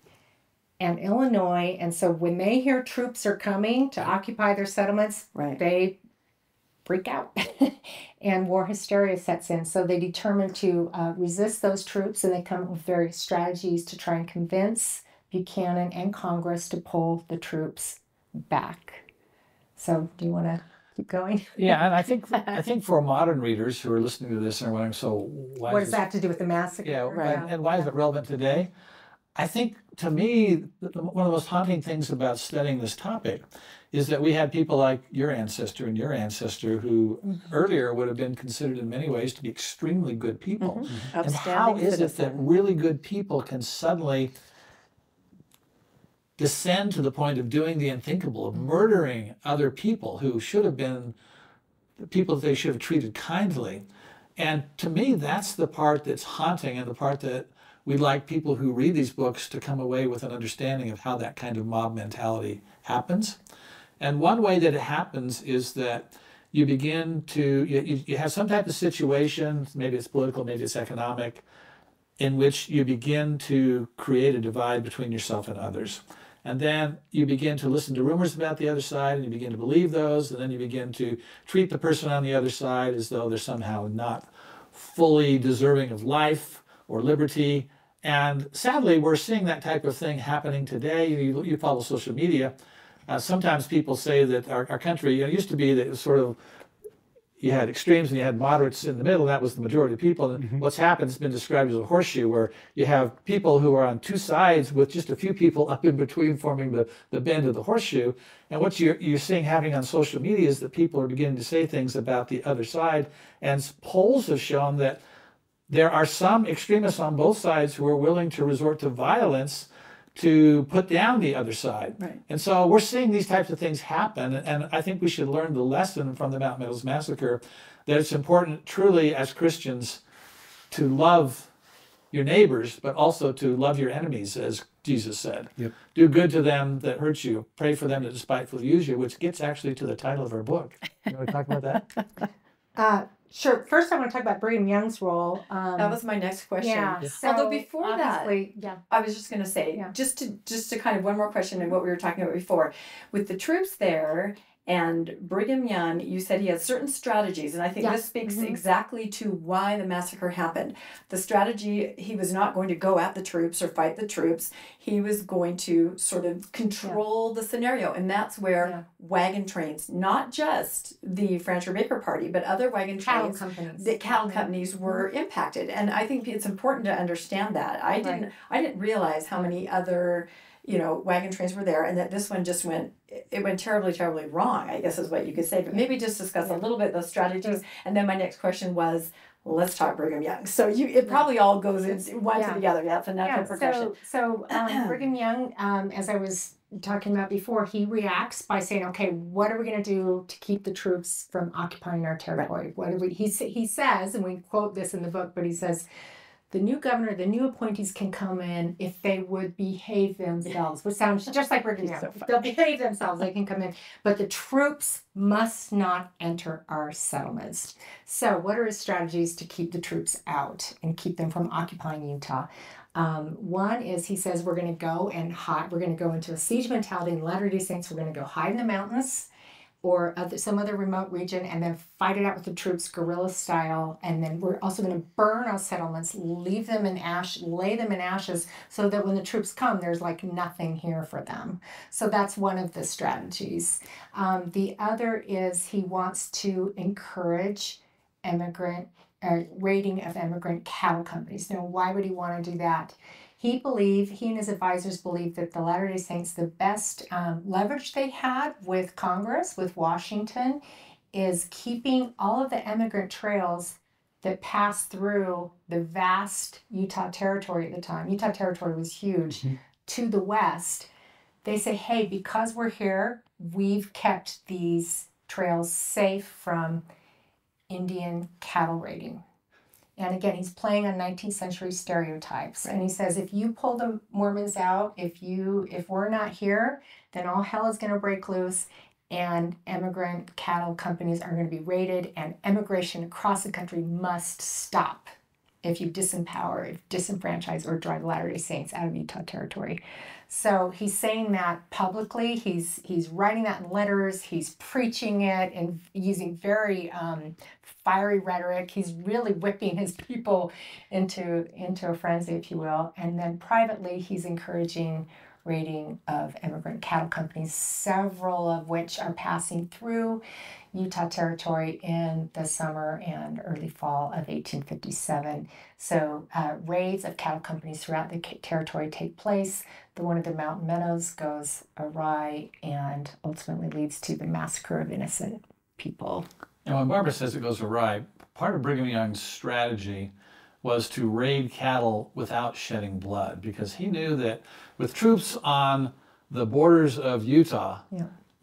and Illinois. And so when they hear troops are coming to occupy their settlements, they freak out and war hysteria sets in. So they determine to resist those troops, and they come up with various strategies to try and convince Buchanan and Congress to pull the troops back. So do you want to keep going? Yeah, and I think for modern readers who are listening to this and are wondering, so why What does that have to do with the massacre? Yeah, and why is it relevant today? I think, to me, one of the most haunting things about studying this topic is that we had people like your ancestor and your ancestor who earlier would have been considered in many ways to be extremely good people. And how is it that really good people can suddenly descend to the point of doing the unthinkable, of murdering other people who should have been the people that they should have treated kindly? And to me, that's the part that's haunting, and the part that we'd like people who read these books to come away with an understanding of how that kind of mob mentality happens. And one way that it happens is that you begin to, you have some type of situation, maybe it's political, maybe it's economic, in which you begin to create a divide between yourself and others. And then you begin to listen to rumors about the other side, and you begin to believe those, and then you begin to treat the person on the other side as though they're somehow not fully deserving of life or liberty. And sadly, we're seeing that type of thing happening today. You follow social media. Sometimes people say that our country, it used to be that it was sort of, you had extremes and you had moderates in the middle, and that was the majority of people. And what's happened has been described as a horseshoe, where you have people who are on two sides with just a few people up in between forming the bend of the horseshoe. And what you're seeing happening on social media is that people are beginning to say things about the other side. And polls have shown that there are some extremists on both sides who are willing to resort to violence to put down the other side. Right. And so we're seeing these types of things happen. And I think we should learn the lesson from the Mountain Meadows Massacre, that it's important truly as Christians to love your neighbors, but also to love your enemies, as Jesus said. Yep. Do good to them that hurt you. Pray for them that despitefully use you, which gets actually to the title of our book. You want to talk about that? Sure. First, I want to talk about Brigham Young's role. That was my next question. Yeah. So Although before that, yeah. I was just going to say, just to kind of one more question and what we were talking about before, with the troops there and Brigham Young, you said he had certain strategies, and I think this speaks exactly to why the massacre happened. The strategy, he was not going to go at the troops or fight the troops. He was going to sort of control the scenario, and that's where wagon trains, not just the Francher Baker Party, but other wagon trains, the cattle companies were impacted. And I think it's important to understand that. I didn't realize how many other wagon trains were there, and that this one just went terribly, terribly wrong, I guess is what you could say. But maybe just discuss a little bit those strategies. And then my next question was, let's talk Brigham Young. So it probably all goes in one to the other. That's a natural progression. So Brigham Young, as I was talking about before, he reacts by saying, okay, what are we going to do to keep the troops from occupying our territory? What he says, and we quote this in the book, but he says, the new governor, the new appointees can come in if they would behave themselves, which sounds just like Brigham Young. If they'll behave themselves, they can come in. But the troops must not enter our settlements. So what are his strategies to keep the troops out and keep them from occupying Utah? One is, he says, we're going to go and hide. We're going to go into a siege mentality in Latter-day Saints. We're going to go hide in the mountains or some other remote region, and then fight it out with the troops guerrilla style. And then we're also going to burn our settlements, leave them in ash, lay them in ashes, so that when the troops come, there's like nothing here for them. So that's one of the strategies. The other is he wants to encourage raiding of immigrant cattle companies. Now, why would he want to do that? He and his advisors believed that the Latter-day Saints, the best leverage they had with Congress, with Washington, is keeping all of the immigrant trails that passed through the vast Utah territory at the time. Utah territory was huge. To the west. They say, hey, because we're here, we've kept these trails safe from Indian cattle raiding. And again, he's playing on 19th century stereotypes. And he says, if you pull the Mormons out, if we're not here, then all hell is going to break loose, and immigrant cattle companies are going to be raided, and immigration across the country must stop if you disempower, disenfranchise, or drive Latter-day Saints out of Utah territory. So he's saying that publicly. He's writing that in letters. He's preaching it and using very fiery rhetoric. He's really whipping his people into a frenzy, if you will. And then privately, he's encouraging raiding of immigrant cattle companies, several of which are passing through Utah territory in the summer and early fall of 1857. So raids of cattle companies throughout the territory take place. The one at the Mountain Meadows goes awry and ultimately leads to the massacre of innocent people. And when Barbara says it goes awry, part of Brigham Young's strategy was to raid cattle without shedding blood, because he knew that with troops on the borders of Utah,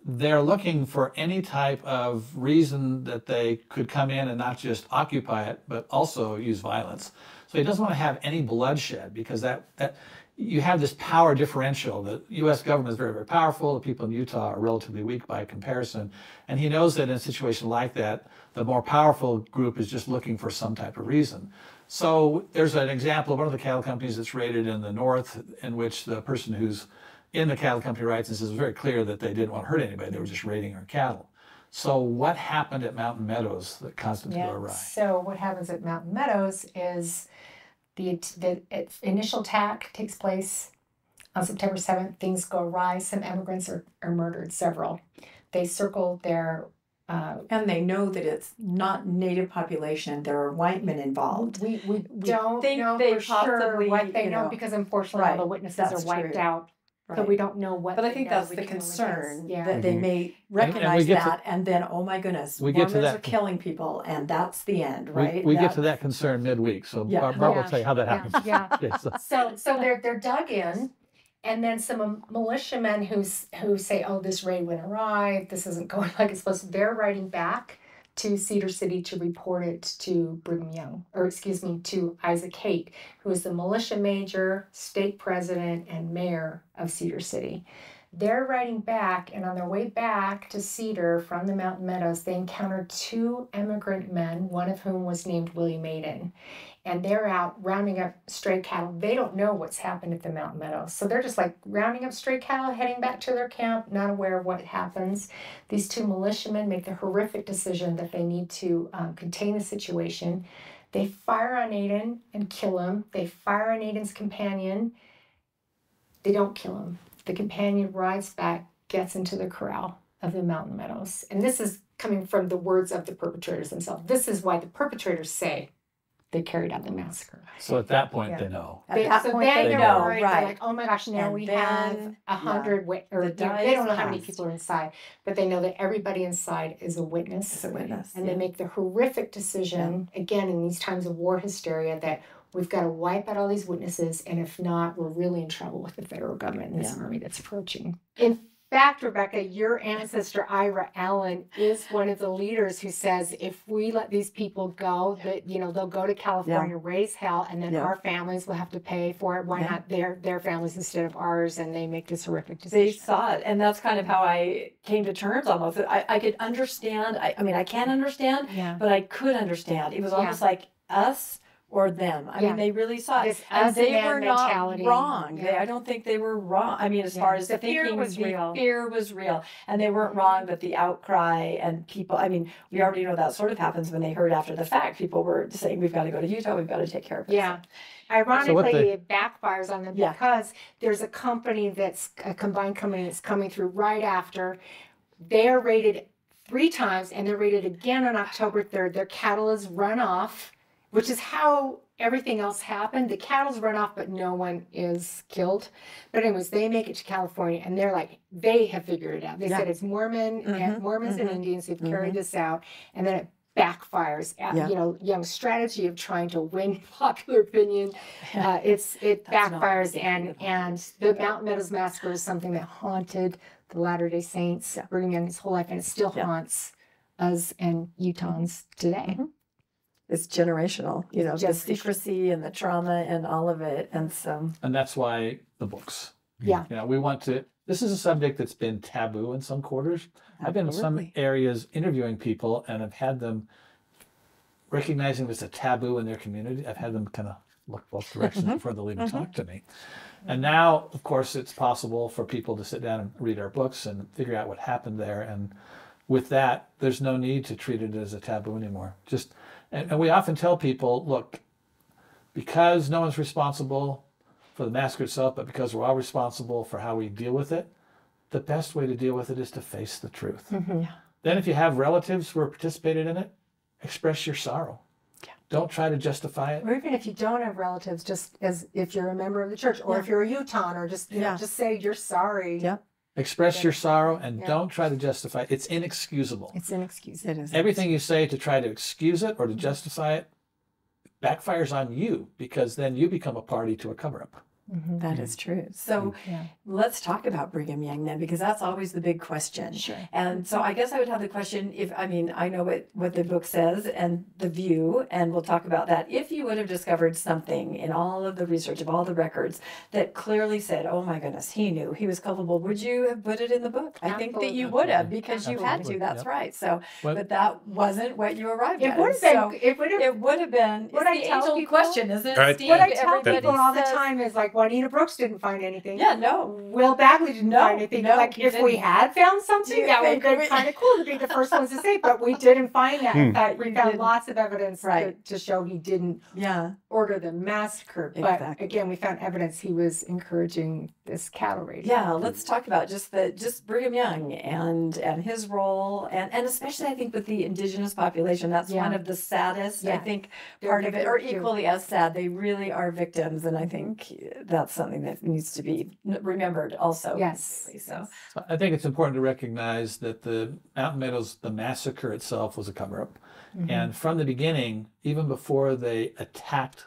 they're looking for any type of reason that they could come in and not just occupy it, but also use violence. So he doesn't want to have any bloodshed, because that you have this power differential. The U.S. government is very, very powerful. The people in Utah are relatively weak by comparison. And he knows that in a situation like that, the more powerful group is just looking for some type of reason. So there's an example of one of the cattle companies that's raided in the north, in which the person who's in the cattle company writes and says it's very clear that they didn't want to hurt anybody. They were just raiding our cattle. So what happened at Mountain Meadows that caused it to go awry? So what happens at Mountain Meadows is the initial attack takes place on September 7th. Things go awry. Some immigrants are murdered, several. They circle their... and they know that it's not native population. There are white men involved. We don't think know they for sure possibly, what they you know, know, because unfortunately all the witnesses are wiped out. So we don't know what. But I think that's we the can only concern, guess. that they may recognize get that, and then, oh my goodness, we get to Mormons that. are killing people, and that's the end, right? We get to that concern midweek. So Barbara will tell you how that happens. Okay, so they're dug in, and then some militiamen who say, oh, this raid went awry, this isn't going like it's supposed to. They're writing back to Cedar City to report it to Brigham Young, to Isaac Haight, who is the militia major, state president, and mayor of Cedar City. They're writing back, and on their way back to Cedar from the Mountain Meadows, they encountered two immigrant men, one of whom was named Willie Maiden. And they're out rounding up stray cattle. They don't know what's happened at the Mountain Meadows. So they're just like rounding up stray cattle, heading back to their camp, not aware of what happens. These two militiamen make the horrific decision that they need to contain the situation. They fire on Aiden and kill him. They fire on Aiden's companion. They don't kill him. The companion rides back, gets into the corral of the Mountain Meadows. And this is coming from the words of the perpetrators themselves. This is why the perpetrators say they carried out the massacre. So at that point, they know. At that point, they know, right? They're like, oh my gosh, now And we then, have 100 or they don't know how many people are inside, but they know that everybody inside is a witness. It's a witness, And they make the horrific decision, again, in these times of war hysteria, that we've got to wipe out all these witnesses, and if not, we're really in trouble with the federal government and this army that's approaching. In fact, Rebecca, your ancestor, Ira Allen, is one of the leaders who says if we let these people go, that they'll go to California, raise hell, and then our families will have to pay for it. Why not their families instead of ours? And they make this horrific decision. They saw it, and that's kind of how I came to terms almost. I could understand. I mean, I can't understand, but I could understand. It was almost like us or them. I mean, they really saw it. And they were not wrong. I don't think they were wrong. I mean, as far as the thinking, the fear was real. And they weren't wrong, but the outcry and people, I mean, we already know that sort of happens when they heard after the fact. People were saying, we've got to go to Utah, we've got to take care of it. Yeah. Ironically, it backfires on them because there's a company a combined company that's coming through right after. They're raided 3 times, and they're raided again on October 3rd. Their cattle is run off, which is how everything else happened. The cattle's run off, but no one is killed. But anyways, they make it to California, and they're like, they have figured it out. They said it's Mormons and Indians who've carried this out, and then it backfires. Young's strategy of trying to win popular opinion, it backfires, and the Mountain Meadows Massacre is something that haunted the Latter-day Saints, Brigham Young his whole life, and it still haunts us and Utahns today. It's generational, the secrecy and the trauma and all of it. And so. And that's why the books. Yeah. We want to, this is a subject that's been taboo in some quarters. I've been in some areas interviewing people and I've had them recognizing there's a taboo in their community. I've had them kind of look both directions before they'll even talk to me. And now, of course, it's possible for people to sit down and read our books and figure out what happened there. And with that, there's no need to treat it as a taboo anymore. And we often tell people, look, because no one's responsible for the massacre itself, but because we're all responsible for how we deal with it, the best way to deal with it is to face the truth. Then if you have relatives who are participated in it, express your sorrow. Don't try to justify it. Or even if you don't have relatives, just as if you're a member of the church, or if you're a Utah, or just you know, just say you're sorry. Express your sorrow and don't try to justify it. It's inexcusable. It's inexcusable. It is. Everything you say to try to excuse it or to justify it backfires on you, because then you become a party to a cover-up. That is true. So let's talk about Brigham Young then, because that's always the big question. And so I guess I would have the question, I know what the book says and the view, and we'll talk about that. If you would have discovered something in all of the research of all the records that clearly said, oh my goodness, he knew he was culpable, would you have put it in the book? I think that you would have, because you had to. That's right. So, but that wasn't what you arrived at. It would have been. What I tell people, question, isn't it, Right. Steve? What I tell Everybody people all the says- time is like, Juanita Brooks didn't find anything. No. Will Bagley didn't find anything. Like, he if we didn't. had found something, that would have been kind of cool to be the first ones to say, but we didn't find that. In fact, we found lots of evidence to show he didn't order the massacre. But again, we found evidence he was encouraging this cattle raiding. Yeah, let's talk about just Brigham Young and his role, and especially I think with the indigenous population. That's one of the saddest, I think, part of it, or equally as sad. They really are victims, and I think that's something that needs to be remembered also. Yes. So I think it's important to recognize that the Mountain Meadows, the massacre itself, was a cover-up. And from the beginning, even before they attacked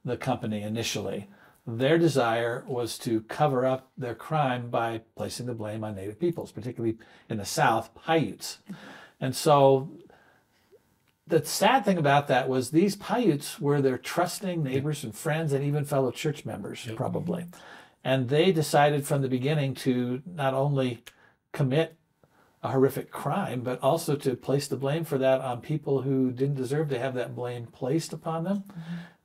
the company initially, their desire was to cover up their crime by placing the blame on Native peoples, particularly in the South, Paiutes. And so the sad thing about that was these Paiutes were their trusting neighbors and friends and even fellow church members, probably. And they decided from the beginning to not only commit a horrific crime, but also to place the blame for that on people who didn't deserve to have that blame placed upon them.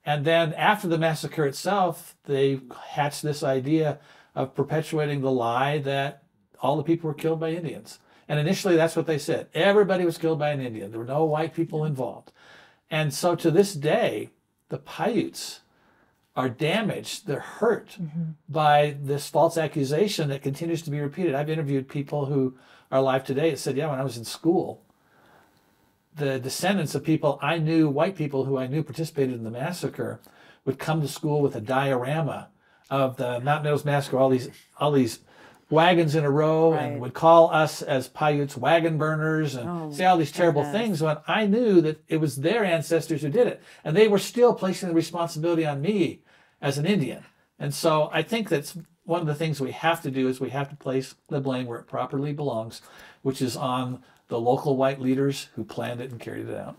And then after the massacre itself, they hatched this idea of perpetuating the lie that all the people were killed by Indians. And initially that's what they said. Everybody was killed by an Indian. There were no white people involved. And so to this day, the Paiutes are damaged, they're hurt by this false accusation that continues to be repeated. I've interviewed people who are alive today that said, yeah, when I was in school, the descendants of people I knew, white people who I knew participated in the massacre, would come to school with a diorama of the Mountain Meadows Massacre, all these wagons in a row, and would call us as Paiutes wagon burners and say all these terrible things, when I knew that it was their ancestors who did it. And they were still placing the responsibility on me as an Indian. And so I think that's one of the things we have to do, is we have to place the blame where it properly belongs, which is on the local white leaders who planned it and carried it out.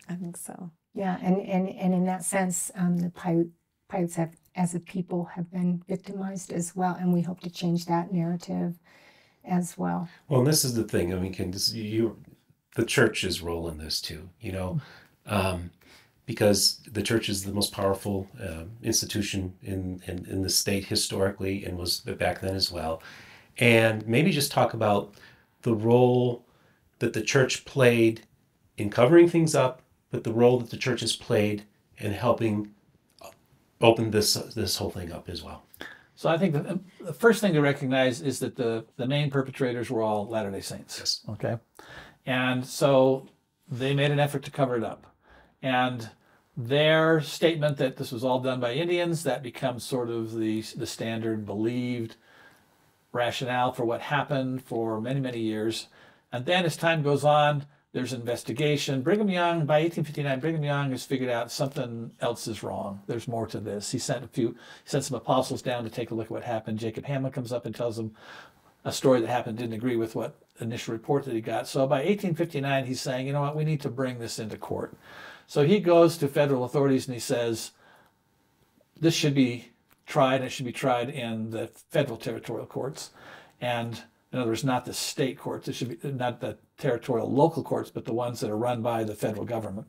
I think so. Yeah, and in that sense, the Paiutes have, as a people, have been victimized as well, and we hope to change that narrative as well. Well, and this is the thing. I mean, the church's role in this too, because the church is the most powerful institution in the state historically, and was back then as well. And maybe just talk about the role that the church played in covering things up, but the role that the church has played in helping open this whole thing up as well. So I think the first thing to recognize is that the main perpetrators were all Latter-day Saints. Yes. Okay. And so they made an effort to cover it up. And their statement that this was all done by Indians, that becomes sort of the standard believed rationale for what happened for many, many years. And then as time goes on, there's investigation. Brigham Young, by 1859, Brigham Young has figured out something else is wrong. There's more to this. He sent some apostles down to take a look at what happened. Jacob Hamlin comes up and tells them a story that happened, didn't agree with what initial report that he got. So by 1859, he's saying, you know what, we need to bring this into court. So he goes to federal authorities and he says, this should be tried, and it should be tried in the federal territorial courts. And in other words, not the state courts. It should be not the territorial local courts, but the ones that are run by the federal government.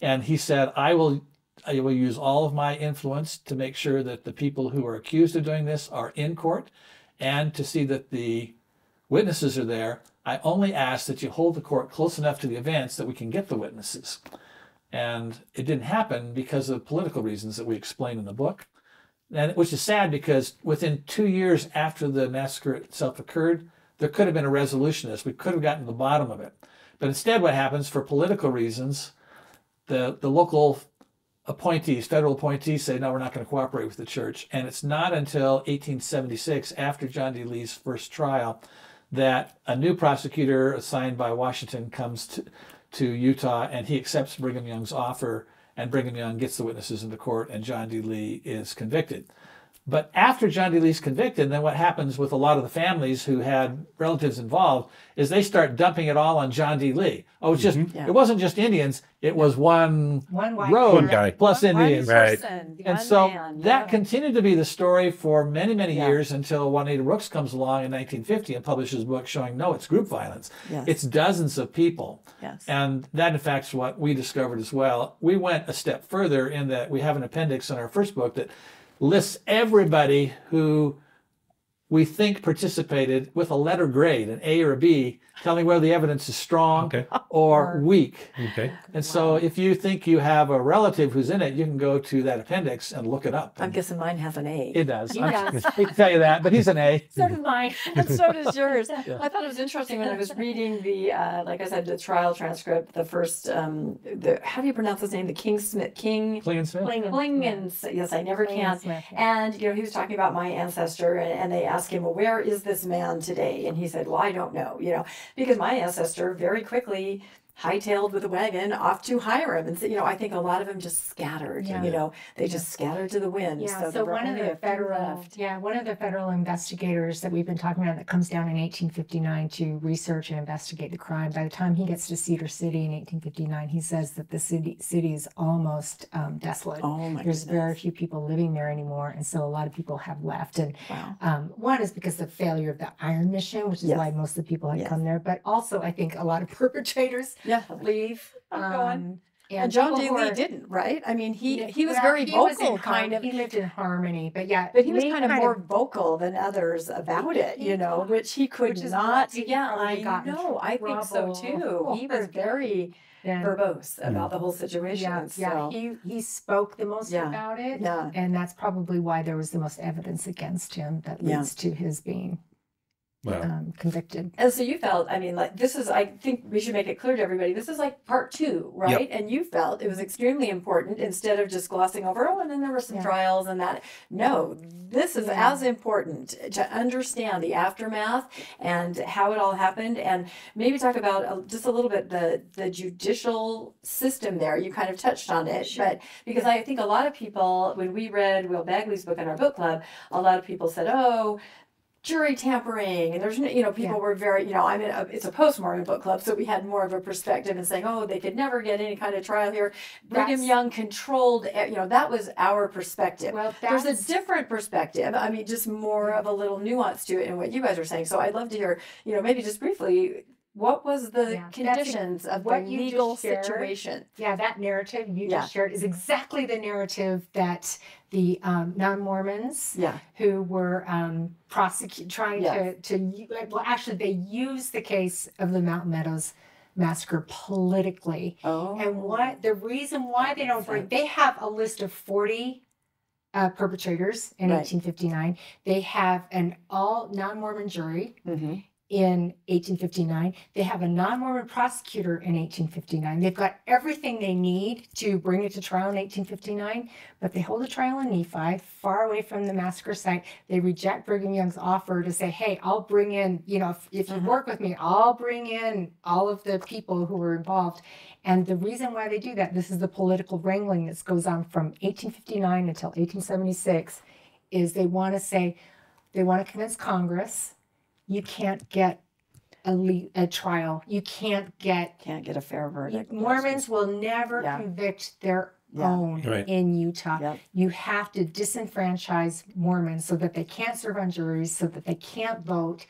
And he said, I will use all of my influence to make sure that the people who are accused of doing this are in court, and to see that the witnesses are there. I only ask that you hold the court close enough to the events that we can get the witnesses. And it didn't happen because of political reasons that we explain in the book. And which is sad because within 2 years after the massacre itself occurred, there could have been a resolution to this. We could have gotten to the bottom of it. But instead what happens, for political reasons, the local appointees, federal appointees, say, no, we're not going to cooperate with the church. And it's not until 1876, after John D. Lee's first trial, that a new prosecutor assigned by Washington comes to Utah, and he accepts Brigham Young's offer, and Brigham Young gets the witnesses into court, and John D. Lee is convicted. But after John D. Lee's convicted, then what happens with a lot of the families who had relatives involved is they start dumping it all on John D. Lee. Oh, it's just, it wasn't just Indians, it was one road guy plus Indians. Right. And so that continued to be the story for many, many years until Juanita Brooks comes along in 1950 and publishes a book showing, no, it's group violence. It's dozens of people. And that, in fact, is what we discovered as well. We went a step further in that we have an appendix in our first book that lists everybody who we think participated with a letter grade, an A or a B, telling whether the evidence is strong or weak. And so if you think you have a relative who's in it, you can go to that appendix and look it up. I'm guessing mine has an A. It does. I can tell you that, but he's an A. So does mine. And so does yours. I thought it was interesting when I was reading the, like I said, the trial transcript, the first, how do you pronounce his name? The Klingensmith. Yes, I never can. And, you know, he was talking about my ancestor, and they asked him, well, where is this man today? And he said, well, I don't know, you know, because my ancestor very quickly hightailed with a wagon off to Hiram. And so, you know, I think a lot of them just scattered, you know, they just scattered to the wind. So one of the federal investigators that we've been talking about that comes down in 1859 to research and investigate the crime, by the time he gets to Cedar City in 1859, he says that the city is almost desolate. There's very few people living there anymore, and so a lot of people have left. And one is because of the failure of the iron mission, which is why most of the people had come there, but also I think a lot of perpetrators leave. And John D. Lee didn't, right? I mean, he was very vocal, kind of. He lived in harmony, but but he was kind of more vocal than others about it, you know, which he could not. I know. I think so too. He was very verbose about the whole situation. He spoke the most about it, and that's probably why there was the most evidence against him that leads to his being convicted. And so you felt, I mean, like, this is, I think we should make it clear to everybody, this is like part 2, right? And you felt it was extremely important, instead of just glossing over, oh, and then there were some trials and that. No, this is as important to understand the aftermath and how it all happened, and maybe talk about just a little bit the judicial system there. You kind of touched on it, but because I think a lot of people, when we read Will Bagley's book in our book club, a lot of people said, oh, jury tampering, and there's, you know, people were very, you know, I mean, it's a post-Mormon book club, so we had more of a perspective and saying, oh, they could never get any kind of trial here. Brigham Young controlled, you know, that was our perspective. Well, there's a different perspective. I mean, just more of a little nuance to it in what you guys are saying. So I'd love to hear, you know, maybe just briefly, what was the conditions of the legal situation? That narrative you just shared is exactly the narrative that the non-Mormons who were trying to well, actually, they used the case of the Mountain Meadows Massacre politically. And what the reason why they don't bring, they have a list of 40 perpetrators in 1859. They have an all non-Mormon jury. In 1859. They have a non-Mormon prosecutor in 1859. They've got everything they need to bring it to trial in 1859, but they hold a trial in Nephi, far away from the massacre site. They reject Brigham Young's offer to say, hey, I'll bring in, you know, if you work with me, I'll bring in all of the people who were involved. And the reason why they do that, this is the political wrangling that goes on from 1859 until 1876, is they want to convince Congress, you can't get a trial. You can't get a fair verdict. Mormons will never convict their own in Utah. You have to disenfranchise Mormons so that they can't serve on juries, so that they can't vote,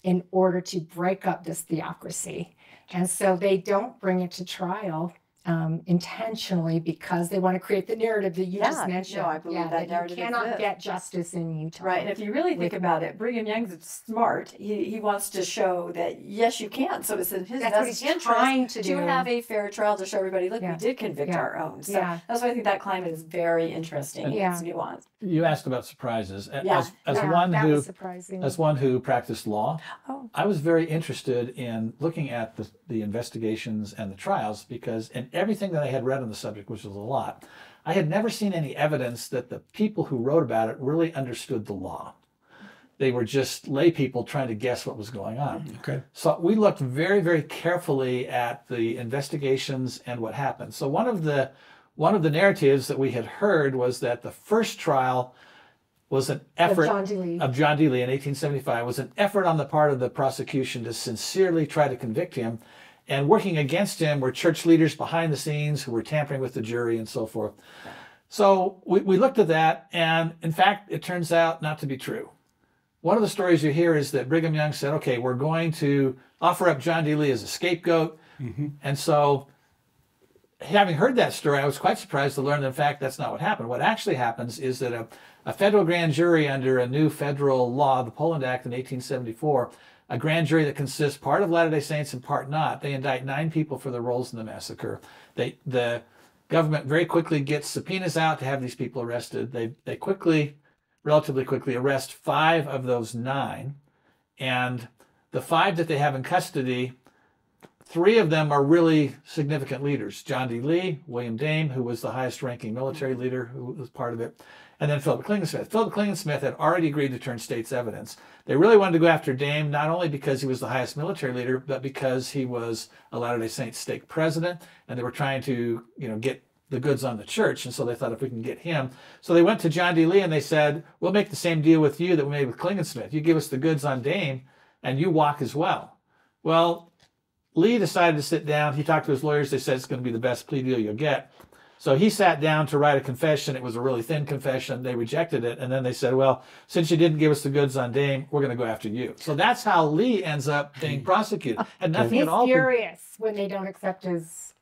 in order to break up this theocracy. And so they don't bring it to trial. intentionally because they want to create the narrative that you just mentioned. No, I believe that narrative you cannot exists. get justice in Utah. Right, and if you really think about it, Brigham Young's smart. He wants to show that yes, you can. So it's in his That's what best he's interest trying to do. have a fair trial to show everybody, look, Yeah. we did convict Yeah. our own. So Yeah. that's why I think that climate is very interesting. Yeah. It's nuanced. You asked about surprises. Yeah. As Yeah, one that who was surprising. as one who practiced law, Oh. I was very interested in looking at the investigations and the trials because in everything that I had read on the subject, which was a lot, I had never seen any evidence that the people who wrote about it really understood the law. They were just lay people trying to guess what was going on. Okay. So we looked very, very carefully at the investigations and what happened. So one of the narratives that we had heard was that the first trial was an effort John D. Lee. of John D. Lee in 1875, was an effort on the part of the prosecution to sincerely try to convict him. And working against him were church leaders behind the scenes who were tampering with the jury and so forth. So we looked at that, and in fact, it turns out not to be true. One of the stories you hear is that Brigham Young said, okay, we're going to offer up John D. Lee as a scapegoat. And so having heard that story, I was quite surprised to learn that, in fact, that's not what happened. What actually happens is that a federal grand jury under a new federal law, the Poland Act in 1874, a grand jury that consists part of Latter-day Saints and part not, they indict 9 people for their roles in the massacre. The government very quickly gets subpoenas out to have these people arrested. They quickly, relatively quickly, arrest 5 of those 9. And the 5 that they have in custody, 3 of them are really significant leaders. John D. Lee, William Dame, who was the highest ranking military leader who was part of it, and then Philip Clingman-Smith. Philip Clingman-Smith had already agreed to turn state's evidence. They really wanted to go after Dame, not only because he was the highest military leader, but because he was a Latter-day Saints stake president, and they were trying to, get the goods on the church, and so they thought if we can get him. So they went to John D. Lee and they said, we'll make the same deal with you that we made with Clingman-Smith. You give us the goods on Dame, and you walk as well. Well, Lee decided to sit down. He talked to his lawyers. They said it's going to be the best plea deal you'll get. So he sat down to write a confession. It was a really thin confession. They rejected it. And then they said, well, since you didn't give us the goods on Dame, we're going to go after you. So that's how Lee ends up being prosecuted. And nothing He's at all. furious when they don't accept his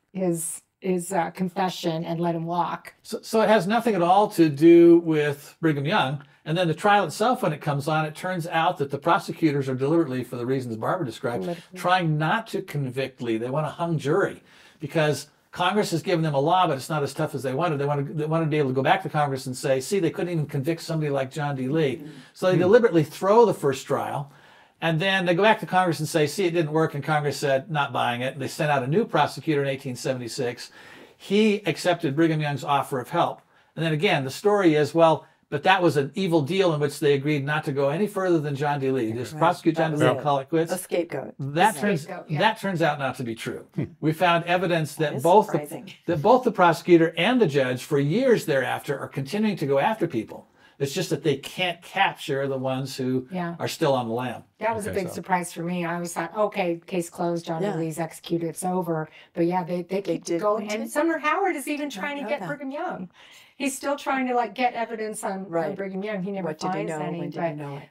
confession and let him walk. So it has nothing at all to do with Brigham Young. And then the trial itself, when it comes on, it turns out that the prosecutors are deliberately, for the reasons Barbara described, trying not to convict Lee. They want a hung jury because Congress has given them a law, but it's not as tough as they wanted. They wanted to be able to go back to Congress and say, see, they couldn't even convict somebody like John D. Lee. So they deliberately throw the first trial. And then they go back to Congress and say, see, it didn't work. And Congress said, not buying it. And they sent out a new prosecutor in 1876. He accepted Brigham Young's offer of help. And then again, the story is, well, but that was an evil deal in which they agreed not to go any further than John D. Lee. Just prosecute John D. Lee and call it quits. A scapegoat. That turns out not to be true. We found evidence that both the prosecutor and the judge for years thereafter are continuing to go after people. It's just that they can't capture the ones who are still on the lam. That was a big surprise for me. I always thought, okay, case closed, John D. Lee's executed, it's over. But yeah, they keep going. And Sumner Howard is even trying to get Brigham Young. He's still trying to get evidence on Brigham Young. He never finds any.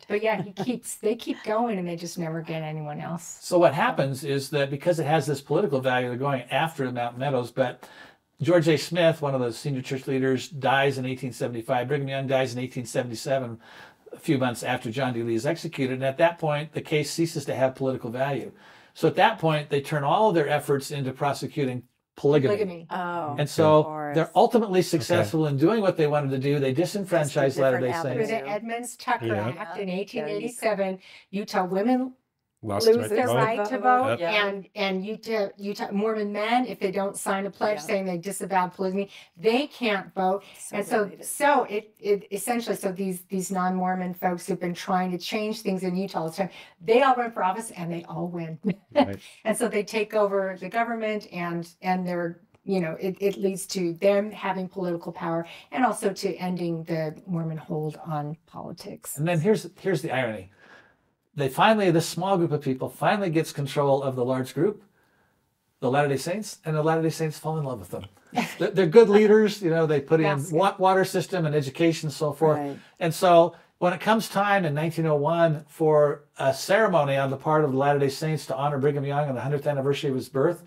But yeah, they keep going and they just never get anyone else. So what happens is that because it has this political value, they're going after the Mountain Meadows. But George A. Smith, one of the senior church leaders, dies in 1875. Brigham Young dies in 1877, a few months after John D. Lee is executed. And at that point, the case ceases to have political value. So at that point, they turn all of their efforts into prosecuting polygamy. Oh, and so they're ultimately successful in doing what they wanted to do. They disenfranchised Latter-day Saints. Through the Edmunds-Tucker Act in 1887, Utah women lose their right to vote, and Utah Mormon men, if they don't sign a pledge saying they disavow polygamy, they can't vote. And so it essentially, these non-Mormon folks who've been trying to change things in Utah all the time, they all run for office and they all win. And so they take over the government and they're it leads to them having political power and also to ending the Mormon hold on politics. And then here's the irony. This small group of people finally gets control of the large group, the Latter-day Saints, and the Latter-day Saints fall in love with them. They're good leaders, they put in water system and education and so forth. Right. And so when it comes time in 1901 for a ceremony on the part of the Latter-day Saints to honor Brigham Young on the 100th anniversary of his birth,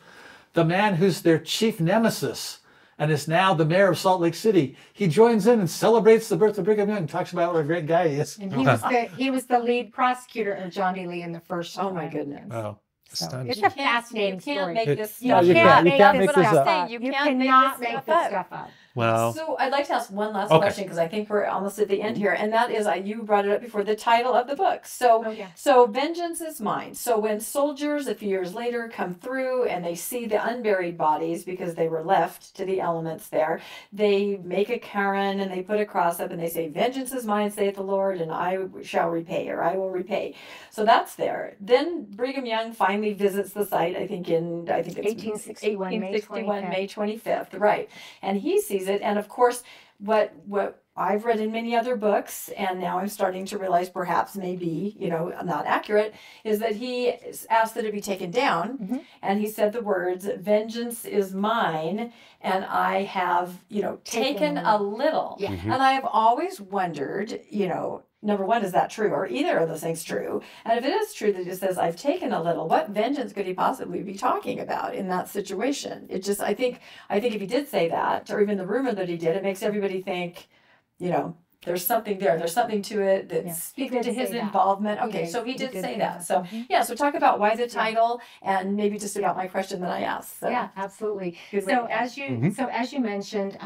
the man who's their chief nemesis and is now the mayor of Salt Lake City, he joins in and celebrates the birth of Brigham Young and talks about what a great guy he is. And he was the lead prosecutor of John D. Lee in the first Oh my trial. goodness. Wow. So Stunning. it's a fascinating You can't story. make this You stuff can't you can't make make this this stuff up. up. You You can't make cannot this make stuff this up. stuff up. Wow. So I'd like to ask one last Okay. question because I think we're almost at the end here, and that is, you brought it up before, the title of the book. So, Oh, yeah. so vengeance is mine. So when soldiers a few years later come through and they see the unburied bodies because they were left to the elements there, they make a cairn and they put a cross up and they say, "Vengeance is mine, saith the Lord, and I shall repay," or "I will repay." So that's there. Then Brigham Young finally visits the site. I think it's 1861, May 25th, right? And he sees it, and of course, what I've read in many other books, and now I'm starting to realize perhaps maybe, not accurate, is that he asked that it be taken down, and he said the words, "Vengeance is mine, and I have, taken a little." Yeah. And I have always wondered, number one, is that true, or either of those things true? And if it is true that he says, "I've taken a little," what vengeance could he possibly be talking about in that situation? It just, I think if he did say that, or even the rumor that he did, it makes everybody think, there's something there. There's something to it that Yeah. speaks He did to his say that. involvement. He Okay, did. so he He did did say say that. that. So Mhm. yeah, so talk about why the title, and maybe just about my question that I asked. So. Yeah, absolutely. Good So way. as you mentioned,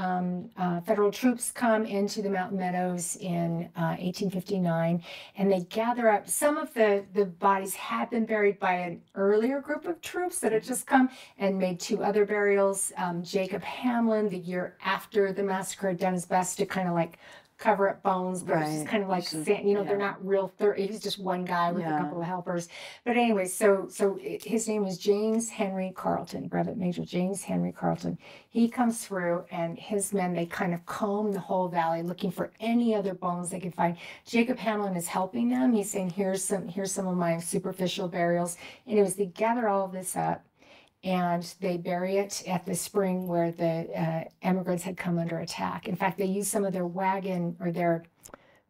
federal troops come into the Mountain Meadows in 1859, and they gather up. Some of the bodies had been buried by an earlier group of troops that had just come and made 2 other burials. Jacob Hamlin, the year after the massacre, had done his best to kind of like cover up bones, but it's just Right. kind of like, they're not real. He's just one guy with a Yeah. couple of helpers. But anyway, so his name is James Henry Carleton, Brevet Major James Henry Carleton. He comes through, and his men, they kind of comb the whole valley looking for any other bones they could find. Jacob Hamlin is helping them. He's saying, here's some of my superficial burials. Anyways, they gather all of this up, and they bury it at the spring where the emigrants had come under attack. In fact, they used some of their wagon or their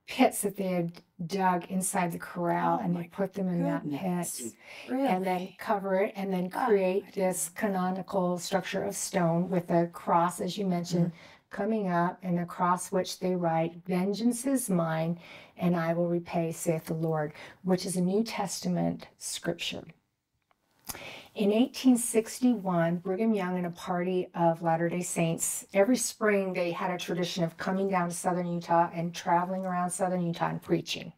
pits that they had dug inside the corral, and they put them in that pit, Really? and then cover it, and then create this canonical structure of stone with a cross, as you mentioned, coming up, and across which they write, "Vengeance is mine, and I will repay, saith the Lord," which is a New Testament scripture. In 1861, Brigham Young and a party of Latter-day Saints, every spring they had a tradition of coming down to southern Utah and traveling around southern Utah and preaching,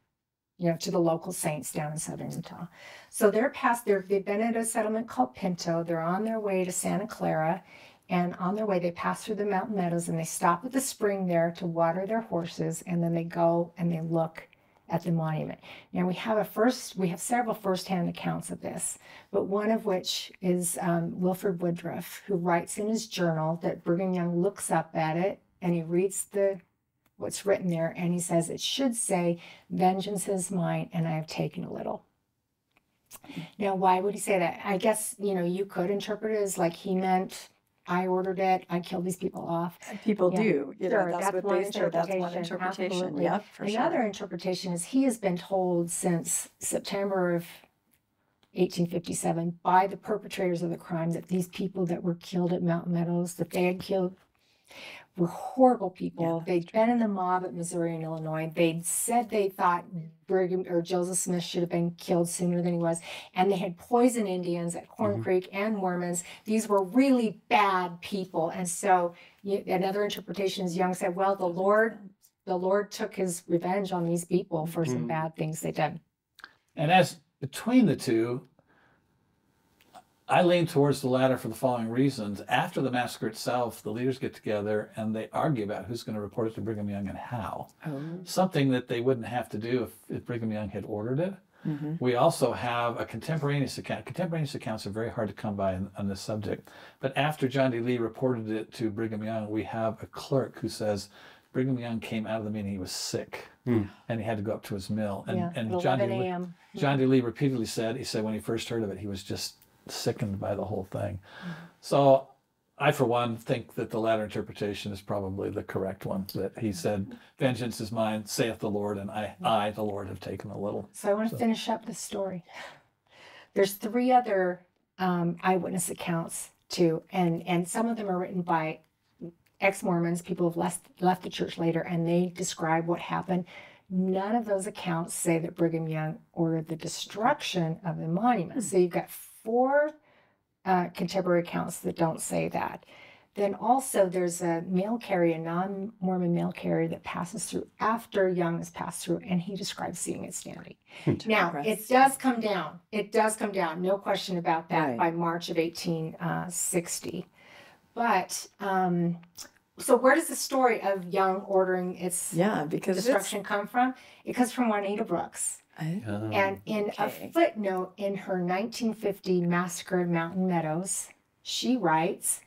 to the local saints down in southern Utah. So they've been at a settlement called Pinto. They're on their way to Santa Clara, and on their way they pass through the Mountain Meadows, and they stop at the spring there to water their horses, and then they go and they look at the monument. Now we have several firsthand accounts of this, but one of which is Wilford Woodruff, who writes in his journal that Brigham Young looks up at it and he reads what's written there, and he says it should say, "Vengeance is mine, and I have taken a little." Now, why would he say that? I guess you could interpret it as like he meant, I ordered it, I killed these people off. People Yeah. do. Sure, That's that's what one they say. That's one interpretation, interpretation. absolutely. Yep, for Another sure. interpretation is he has been told since September of 1857 by the perpetrators of the crime that these people that were killed at Mountain Meadows, that they had killed, were horrible people. They'd been in the mob at Missouri and Illinois. They'd said they thought Brigham or Joseph Smith should have been killed sooner than he was. And they had poisoned Indians at Corn Creek and Mormons. These were really bad people. And so another interpretation is Young said, well, the Lord took his revenge on these people for some bad things they did. And as between the two, I lean towards the latter for the following reasons. After the massacre itself, the leaders get together and they argue about who's going to report it to Brigham Young and how. Something that they wouldn't have to do if Brigham Young had ordered it. We also have a contemporaneous account. Contemporaneous accounts are very hard to come by on this subject. But after John D. Lee reported it to Brigham Young, we have a clerk who says Brigham Young came out of the meeting, he was sick, and he had to go up to his mill. And John 11 a.m. John D. Lee repeatedly said, when he first heard of it, he was just sickened by the whole thing. So I, for one, think that the latter interpretation is probably the correct one, that he said, "Vengeance is mine, saith the Lord, and I, the Lord, have taken a little." So I want to finish up the story. There's 3 other eyewitness accounts too. And some of them are written by ex-Mormons, people who've left the church later, and they describe what happened. None of those accounts say that Brigham Young ordered the destruction of the monument. So you've got 4 contemporary accounts that don't say that. Then also there's a mail carrier, a non-Mormon mail carrier that passes through after Young has passed through, and he describes seeing it standing. Now, it does come down. It does come down. No question about that by March of 1860. But so where does the story of Young ordering its destruction come from? It comes from Juanita Brooks. And in a footnote in her 1950 Massacre at Mountain Meadows, she writes,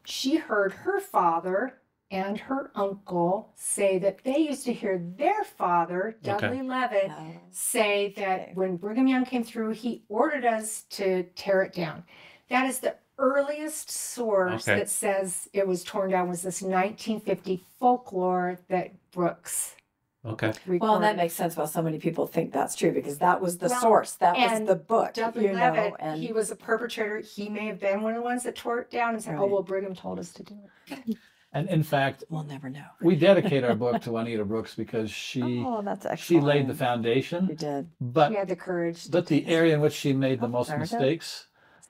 she heard her father and her uncle say that they used to hear their father, Dudley Levitt, say that when Brigham Young came through, he ordered us to tear it down. That is the earliest source that says it was torn down, was this 1950 folklore that Brooks recorded. Well, that makes sense why so many people think that's true, because that was the source. That was the book. Dudley Levitt, he was a perpetrator. He may have been one of the ones that tore it down and said, oh, well, Brigham told us to do it. And in fact, we'll never know. We dedicate our book to Juanita Brooks because she laid the foundation. She did. But she had the courage. But the area in which she made the most mistakes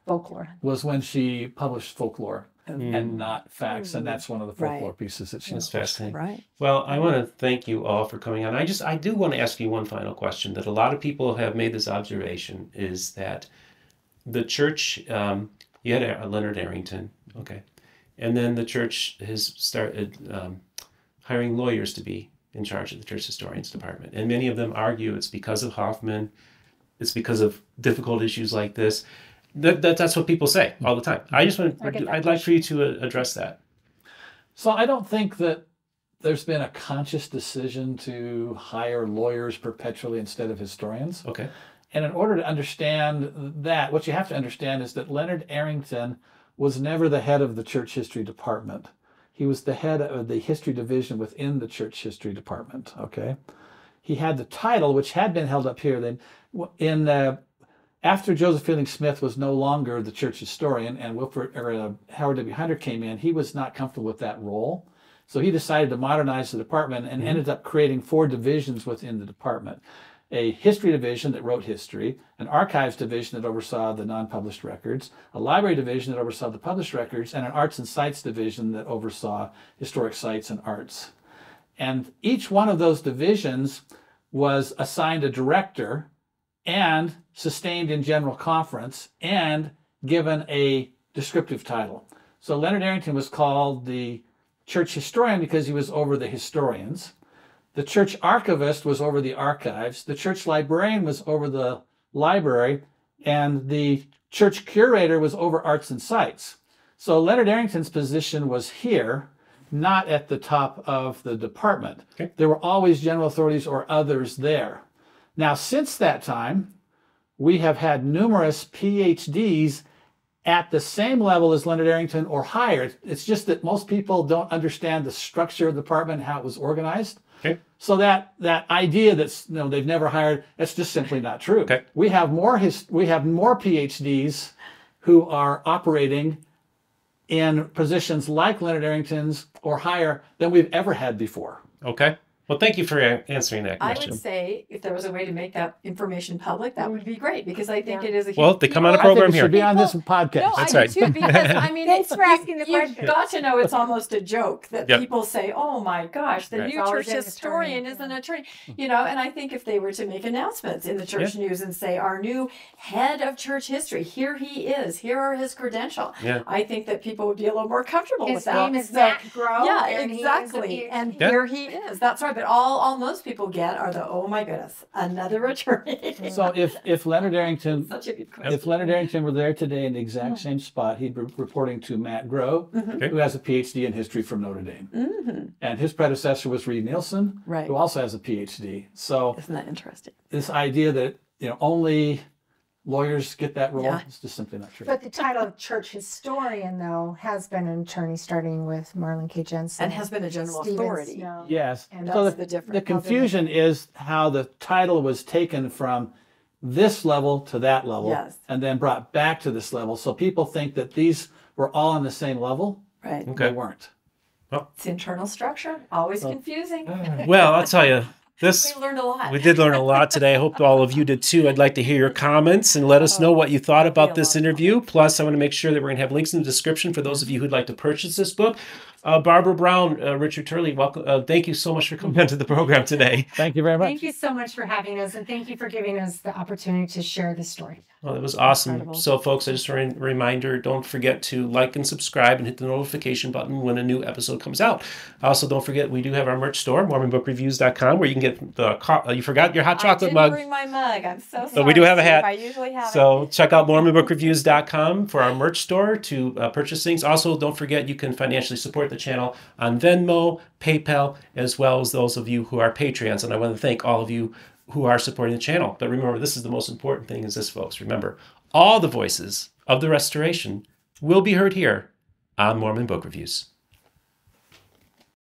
folklore was when she published folklore and not facts, and that's one of the folklore pieces that she was fascinating. Right. Well, I want to thank you all for coming on. I do want to ask you one final question that a lot of people have made this observation, is that the church, you had Leonard Arrington, and then the church has started hiring lawyers to be in charge of the church historians department, and many of them argue it's because of Hoffman, it's because of difficult issues like this. That's what people say all the time. I'd like for you to address that. So I don't think that there's been a conscious decision to hire lawyers perpetually instead of historians. And in order to understand that, what you have to understand is that Leonard Arrington was never the head of the church history department. He was the head of the history division within the church history department. He had the title, which had been held up here. Then after Joseph Fielding Smith was no longer the church historian and Howard W. Hunter came in, he was not comfortable with that role. So he decided to modernize the department and ended up creating 4 divisions within the department. A history division that wrote history, an archives division that oversaw the non-published records, a library division that oversaw the published records, and an arts and sites division that oversaw historic sites and arts. And each one of those divisions was assigned a director and sustained in general conference and given a descriptive title. So Leonard Arrington was called the church historian because he was over the historians. The church archivist was over the archives. The church librarian was over the library. And the church curator was over arts and sites. So Leonard Arrington's position was here, not at the top of the department. There were always general authorities or others there. Now, since that time, we have had numerous PhDs at the same level as Leonard Arrington or higher. It's just that most people don't understand the structure of the department, how it was organized. So that idea that they've never hired, that's just simply not true. We have more PhDs who are operating in positions like Leonard Arrington's or higher than we've ever had before. Well, thank you for answering that question. I would say if there was a way to make that information public, that would be great, because I think it is a huge... Well, they come on a program here. Should be on this podcast. No, That's I right. do too, because I mean, thanks for asking the question. You've got to know it's almost a joke that people say, "Oh my gosh, the new church historian is an attorney," And I think if they were to make announcements in the church news and say, "Our new head of church history, here he is, here are his credentials," I think that people would be a little more comfortable with that. His name is Matt Grow. Yeah, exactly. And here he is. That's right. But all most people get are the, "Oh my goodness, another attorney." So if Leonard Arrington, Such a good question. if Leonard Arrington were there today in the exact same spot, he'd be reporting to Matt Grow, who has a PhD in history from Notre Dame, and his predecessor was Reed Nielsen, who also has a PhD. So isn't that interesting? This idea that only lawyers get that role is just simply not true. But the title of church historian, though, has been an attorney starting with Marlon K. Jensen. And has been a general authority. Yes. And so that's the difference. The confusion is how the title was taken from this level to that level and then brought back to this level. So people think that these were all on the same level. Right. Okay. They weren't. It's internal structure. Always confusing. Well, I'll tell you, this We learned a lot. we did learn a lot today. I hope all of you did too. I'd like to hear your comments and let us know what you thought about this interview. Plus, I want to make sure that we're going to have links in the description for those of you who'd like to purchase this book. Barbara Brown, Richard Turley, welcome. Thank you so much for coming onto the program today. Thank you very much. Thank you so much for having us, and thank you for giving us the opportunity to share this story. Well, that was awesome. Incredible. So, folks, I just a reminder, don't forget to like and subscribe and hit the notification button when a new episode comes out. Also, don't forget, we do have our merch store, MormonBookReviews.com, where you can get the, you forgot your hot chocolate mug. I didn't bring my mug. I'm so sorry. But we do have a hat. Steve. I usually have So it. check out MormonBookReviews.com for our merch store to purchase things. Also, don't forget you can financially support the channel on Venmo, PayPal, as well as those of you who are Patreons. And I want to thank all of you who are supporting the channel. But remember, this is the most important thing is this, folks. Remember, all the voices of the restoration will be heard here on Mormon Book Reviews.